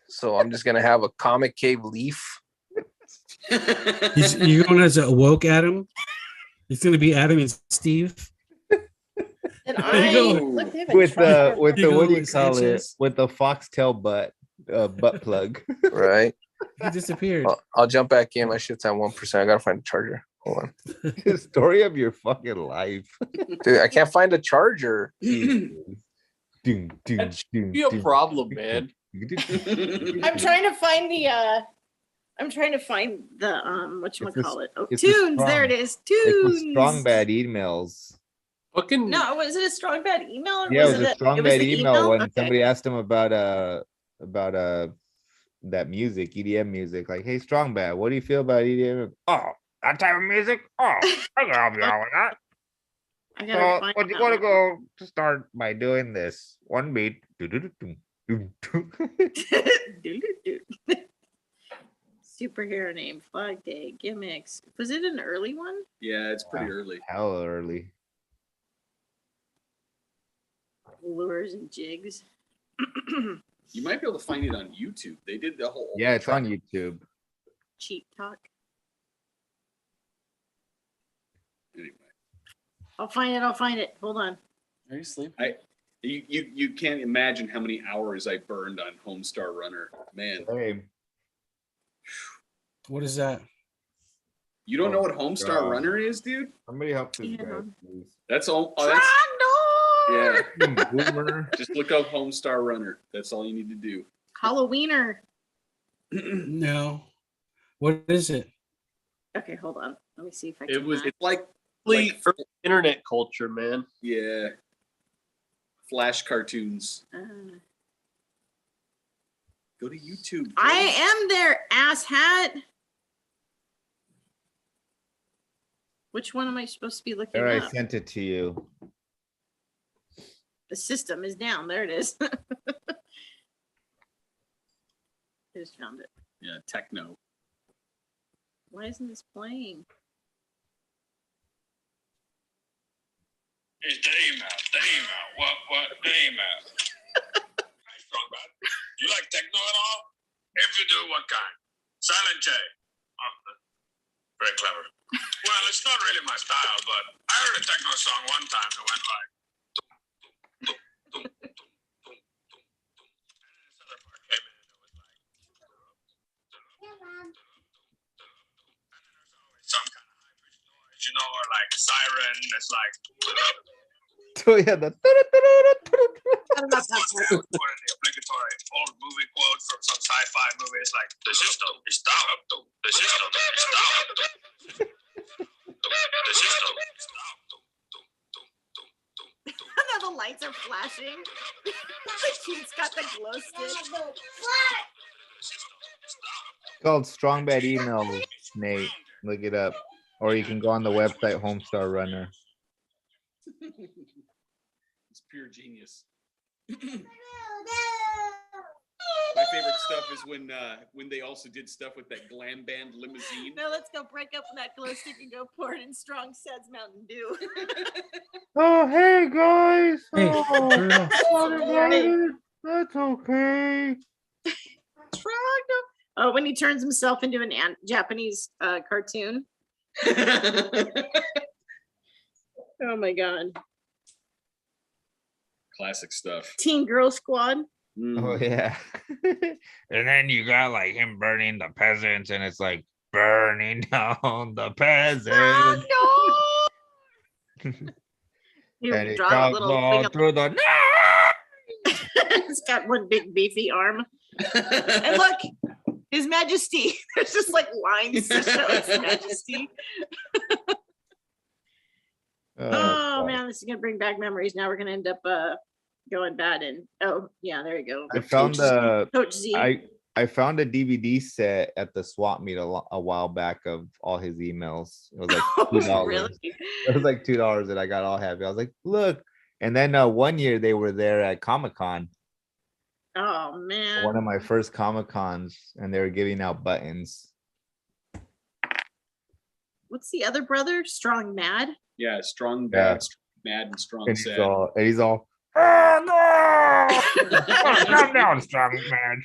So I'm just gonna have a comic cave leaf. You're going as a woke Adam. It's going to be Adam and Steve. And There you go. look, they have a With truck. with You the go what do you with call Sanchez. it? With the foxtail butt plug. Right. He disappeared. I'll jump back in. My shit's at 1%. I gotta find a charger. Hold on. The story of your fucking life. Dude, I can't find a charger. Ding, ding, That should ding, be a ding, problem, ding, man. ding, ding, ding. I'm trying to find the whatchamacallit. Oh, it's a tunes. strong- There it is. It's Tunes. a strong bad emails. Fucking No, was it a strong bad email? Or Yeah, was it was a it strong it was bad the email when Okay. somebody asked him about that music, EDM music. Like, hey, strong bad, what do you feel about EDM? Oh, that type of music? Oh, I can help you out with that. I So gotta find what you that want to one. go to start by doing this one beat. Superhero name, Flag Day, gimmicks. Was it an early one? Yeah, it's pretty Wow. early. Hell early. Lures and jigs. You might be able to find it on YouTube. They did the whole. Yeah, it's on YouTube. Cheap talk. Anyway, I'll find it. Hold on. Are you sleeping? you can't imagine how many hours I burned on Homestar Runner. Man, Hey, What is that? you don't know what Homestar God. Runner is, dude? somebody help this Yeah. guy, please. That's all. Oh, that's, yeah. Boomer. Just look up Homestar Runner. That's all you need to do. Halloweener. No. What is it? Okay, hold on. Let me see if I can. It was It's like early internet culture, man. yeah, Flash cartoons. Go to YouTube. I am there, asshat. Which one am I supposed to be looking There, I up? sent it to you. The system is down. There it is. I just found it. Yeah, techno. Why isn't this playing? It's the email. What? The email. Nice talk about it. You like techno at all? If you do, what kind? Silent J. Oh, very clever. Well, it's not really my style, but I heard a techno song one time that went like. Some kind of high pitched noise, you know, or like a siren. It's like. So yeah, the I don't know if that's The obligatory old movie quote from some sci-fi movie. It's like the system is down. The system is down. The system is down. Now the lights are flashing. The cute's got the glow stick. it's called Strong Bad Emails, Nate. Look it up. Or you can go on the website Homestar Runner. It's pure genius. My favorite stuff is when they also did stuff with that glam band limousine. Now let's go break up that glow stick and go pour it in Strong Says Mountain Dew. Oh, hey guys. Hey, turn it off. Not invited. That's okay. Strong. Oh, when he turns himself into an Japanese cartoon. Oh my god. Classic stuff. Teen Girl Squad. Oh yeah. And then you got like him burning the peasants, and it's like burning down the peasants. He And would it draw a comes little all thing up. through the It's got one big beefy arm. And look, His Majesty. There's just like lines to show His Majesty. Oh man, this is gonna bring back memories. Now we're gonna end up going bad and oh yeah, there you go. I found Coach Z. I found a DVD set at the swap meet a while back of all his emails. It was like $2. Really? It was like $2 and I got all happy. I was like, look. And then one year they were there at Comic-Con, Oh man. one of my first Comic-Cons, and they were giving out buttons. What's the other brother? Strong Mad? Yeah, strong, Yeah. bad, mad, and strong, And sad. he's all, oh no! Calm down, Strong Man.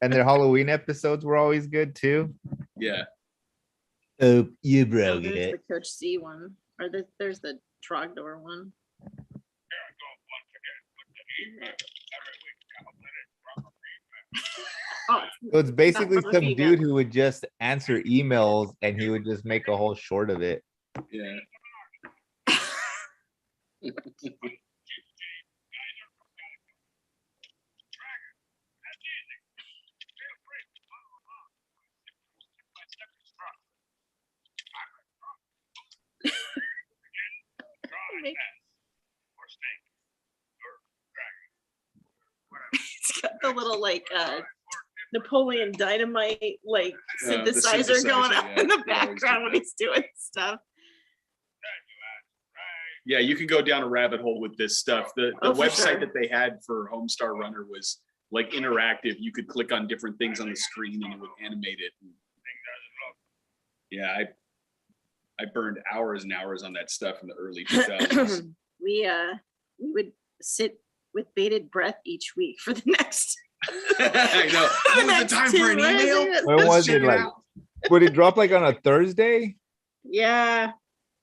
And their Halloween episodes were always good too. Yeah. Oh, you Oh, broke there's it. the Coach Z one. Or there's the Trogdor one. Oh, So it's basically from the some female. dude who would just answer emails and he would just make a whole short of it. Yeah. It's got the little like Napoleon Dynamite like The synthesizer going synthesizer, up yeah. in the They always do background when that. he's doing stuff. Yeah, you can go down a rabbit hole with this stuff. The Oh, for website sure. that they had for Homestar Runner was like interactive. You could click on different things on the screen and it would animate it. Yeah, I burned hours and hours on that stuff in the early 2000s. we would sit with bated breath each week for the next. I know. What was the time for an email? When Let's was check it like? out. Would it drop like on a Thursday? Yeah.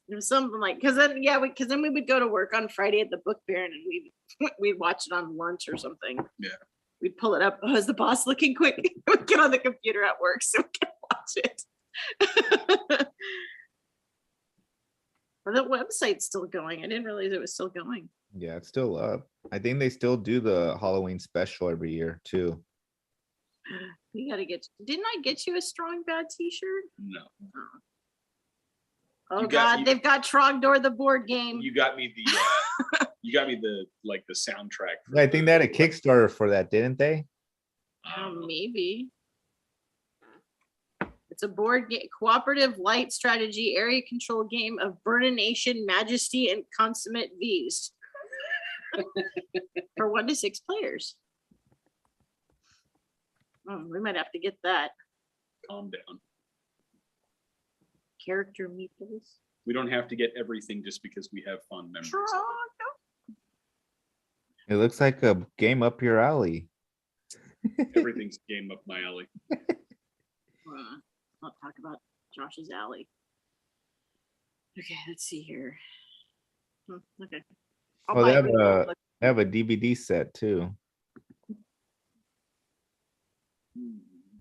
It was something like because then we would go to work on Friday at the Book Baron and we'd watch it on lunch or something. Yeah. We'd pull it up. Oh, is the boss looking quick? We'd get on the computer at work so we can watch it. Well, the website's still going. I didn't realize it was still going. Yeah, it's still up. I think they still do the Halloween special every year too. We gotta get. Didn't I get you a Strong Bad T-shirt? No. Oh You got- God, they've got Trogdor the board game. You got me the like the soundtrack. for I think the- they had a Kickstarter for that, didn't they? Maybe. It's a board game, cooperative light strategy area control game of Burnation, Majesty, and Consummate V's for 1 to 6 players. Oh, we might have to get that. calm down. Character meeples. We don't have to get everything just because we have fond memories. Of It looks like a game up your alley. it. Everything's game up my alley. I'll talk about Josh's alley. Okay, let's see here. Okay. I'll Oh, buy they have it. they have a DVD set too,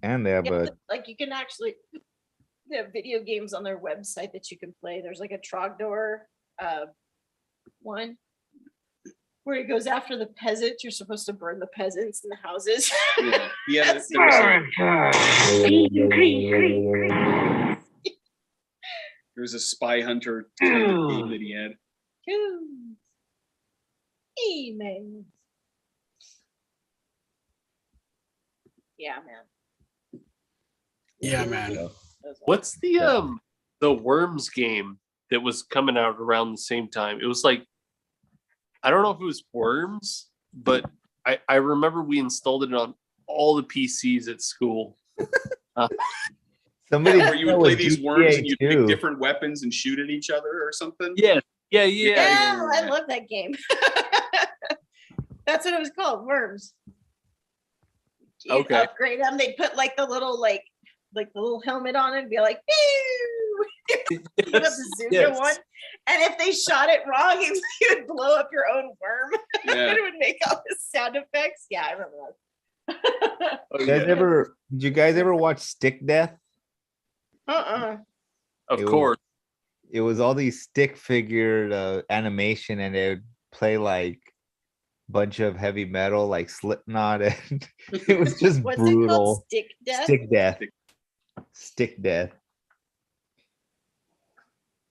and they have Yeah, a like you can actually, they have video games on their website that you can play. There's like a Trogdor one where it goes after the peasants. You're supposed to burn the peasants in the houses. Yeah, That's there's a spy hunter kind of game that he had. Cool. Emails. Yeah, man. Yeah, man. That was awesome. What's the Worms game that was coming out around the same time? It was like, I don't know if it was Worms, but I remember we installed it on all the PCs at school. somebody Where you would play with these worms and GTA you'd pick too. different weapons and shoot at each other or something? Yeah. Yeah, I love that game. That's what it was called, Worms. You'd Okay. upgrade them. They'd put like the little the little helmet on it and be like, "Pew!" You have to zoom to one. And if they shot it wrong, you would blow up your own worm. Yeah. It would make all the sound effects. Yeah, I remember that. Oh, Did you guys ever watch Stick Death? Of It course. It was all these stick figured animation, and they would play like bunch of heavy metal, like Slipknot, and it was just What's it called? brutal. Stick Death? Stick Death. Stick Death.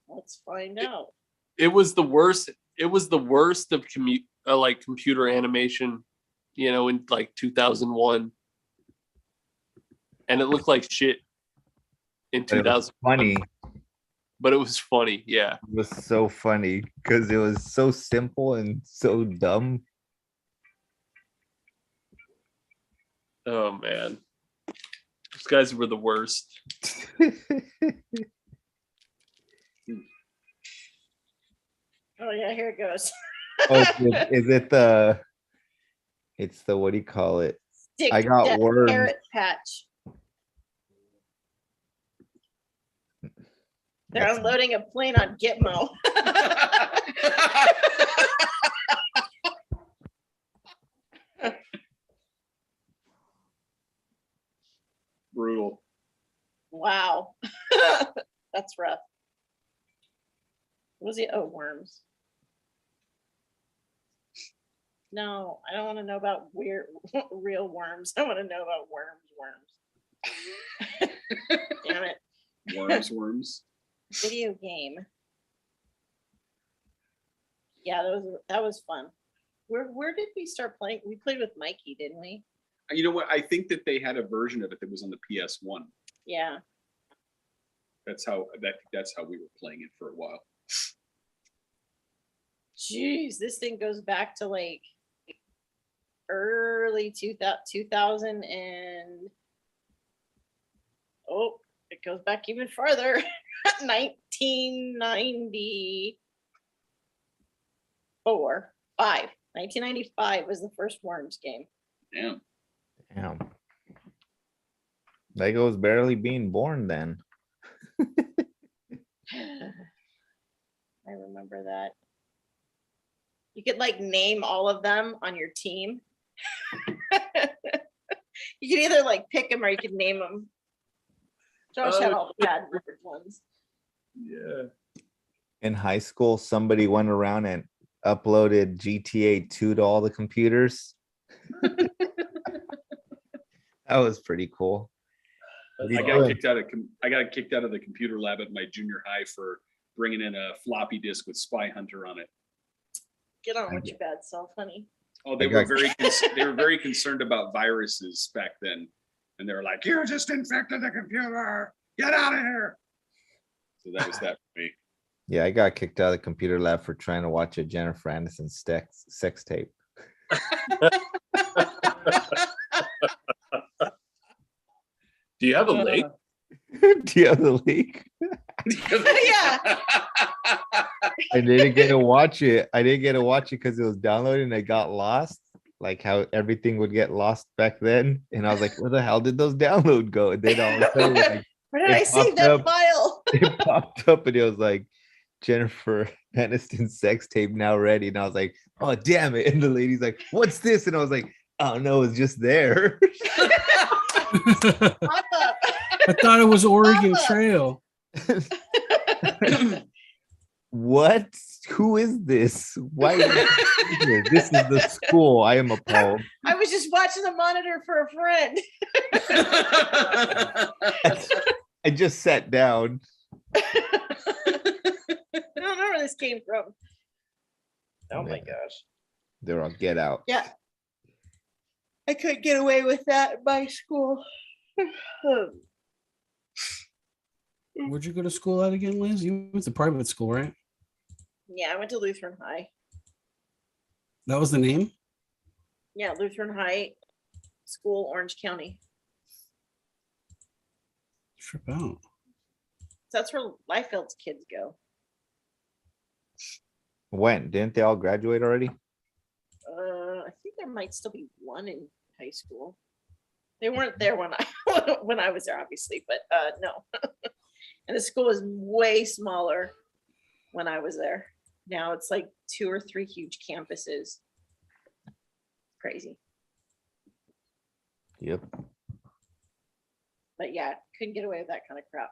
Let's find out. It was the worst. It was the worst of like computer animation, in like 2001, and it looked like shit in But it was 2000. funny. But it was funny. Yeah. It was so funny because it was so simple and so dumb. Oh man, those guys were the worst. Oh yeah, here it goes. Oh, is it the? It's the, what do you call it? Stick I got Death worms. Carrot Patch. They're That's- unloading a plane on Gitmo. Brutal. Wow. That's rough. What was it? Oh, worms. No, I don't want to know about weird real worms. I want to know about worms. Damn it. Worms. Video game. Yeah, that was fun. Where did we start playing? We played with Mikey, didn't we? You know what? I think that they had a version of it that was on the PS1. Yeah. That's how we were playing it for a while. Jeez, this thing goes back to like early 2000 and it goes back even farther. 1995 was the first Worms game. Damn. Damn. Lego was barely being born then. I remember that. You could like name all of them on your team. You could either like pick them or you could name them. Josh had all the bad word ones. Yeah. In high school, somebody went around and uploaded GTA 2 to all the computers. That was pretty cool. I got kicked out of the computer lab at my junior high for bringing in a floppy disk with Spy Hunter on it. Get on with your bad self, honey. Oh, they were very concerned about viruses back then, and they were like, "You just infected the computer. Get out of here." So that was that for me. Yeah, I got kicked out of the computer lab for trying to watch a Jennifer Aniston sex tape. Do you have a link? Do you have the link? Yeah. I didn't get to watch it. I didn't get to watch it because it was downloading and I got lost. Like how everything would get lost back then. And I was like, where the hell did those download go? And then all of a sudden, like, Where did it I save popped that up. file? It popped up and it was like Jennifer Aniston sex tape now ready. And I was like, oh damn it. And the lady's like, what's this? And I was like, oh no, it's just there. Pop up. I thought it was Oregon Papa. Trail. What? Who is this? Why is this here? This is the school. I am appalled. I was just watching the monitor for a friend. I just sat down. I don't know where this came from. Oh my gosh. They're on Get Out. Yeah. I couldn't get away with that at my school. Where'd you go to school at again, Liz? You went to private school, right? Yeah, I went to Lutheran High. That was the name? Yeah, Lutheran High School, Orange County. Trip out. That's where Liefeld's kids go. When? Didn't they all graduate already? I think there might still be one in high school. They weren't there when I when I was there, obviously, but no. And the school was way smaller when I was there. Now it's like 2 or 3 huge campuses. Crazy. Yep. But yeah, couldn't get away with that kind of crap.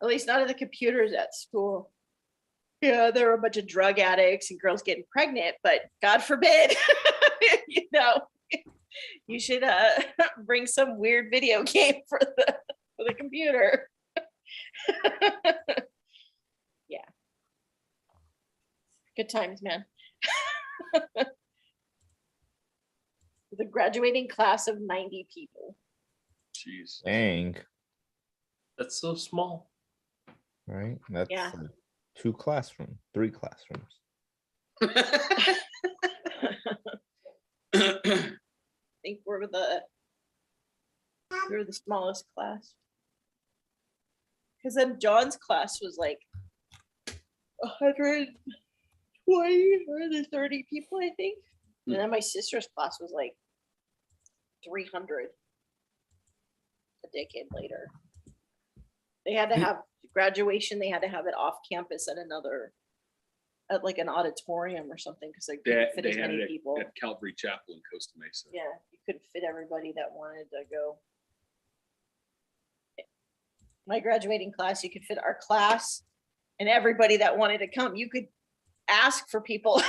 At least not at the computers at school. Yeah, there were a bunch of drug addicts and girls getting pregnant, but God forbid, you know, you should bring some weird video game for the computer. Yeah. Good times, man. The graduating class of 90 people. Jeez. Dang. That's so small. Right? That's Yeah. 2 classrooms, 3 classrooms. I think we're the smallest class. Because then John's class was like 120, 130 people, I think. And then my sister's class was like 300 a decade later. They had to have graduation, they had to have it off campus at like an auditorium or something because they couldn't fit as They had many it people. at Calvary Chapel in Costa Mesa. Yeah, you couldn't fit everybody that wanted to go. My graduating class, you could fit our class and everybody that wanted to come. You could ask for people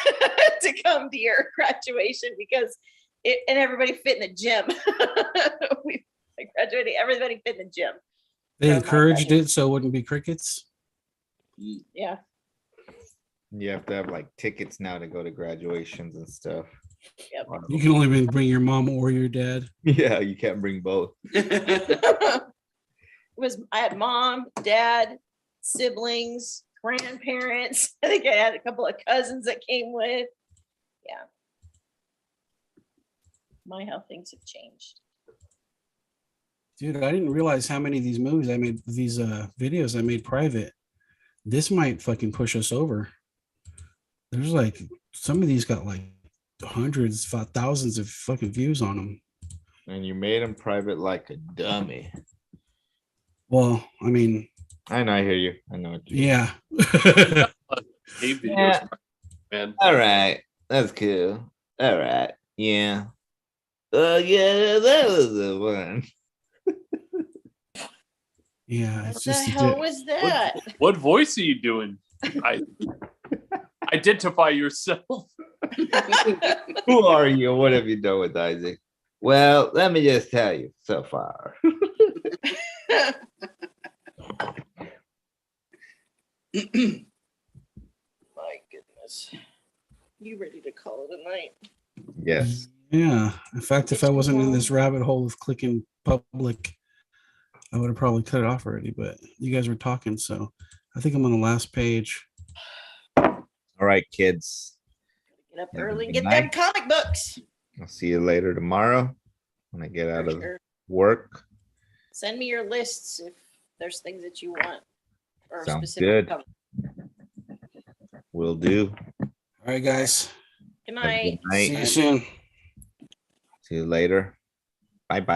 to come to your graduation because and everybody fit in the gym. I graduated, everybody fit in the gym. They From my encouraged graduation. it so it wouldn't be crickets. Yeah. You have to have like tickets now to go to graduations and stuff. Yep. You can only bring your mom or your dad. Yeah, you can't bring both. I had mom, dad, siblings, grandparents. I think I had a couple of cousins that came with. Yeah. My how things have changed. Dude, I didn't realize how many of these movies I made, these videos I made private. This might fucking push us over. There's like, some of these got like hundreds, thousands of fucking views on them. And you made them private like a dummy. Well, I mean, I know, I hear you. I know what you yeah. Hey, videos, Yeah. man. All right. That's cool. All right. Yeah. Oh, yeah, that was the one. Yeah, What it's the just hell was that? What voice are you doing? Identify yourself. Who are you? What have you done with Isaac? Well, let me just tell you so far. My goodness. You ready to call it a night? Yes. yeah. In fact, if I wasn't in this rabbit hole of clicking public, I would have probably cut it off already, but you guys were talking, so I think I'm on the last page. All right, kids. Get up Have a early and good get them night. comic books. I'll see you later tomorrow when I get out For of sure. work. Send me your lists if there's things that you want or Sounds specific. good. cover. Will do. All right, guys. Good Have a night. good night. See you soon. See you later. Bye bye.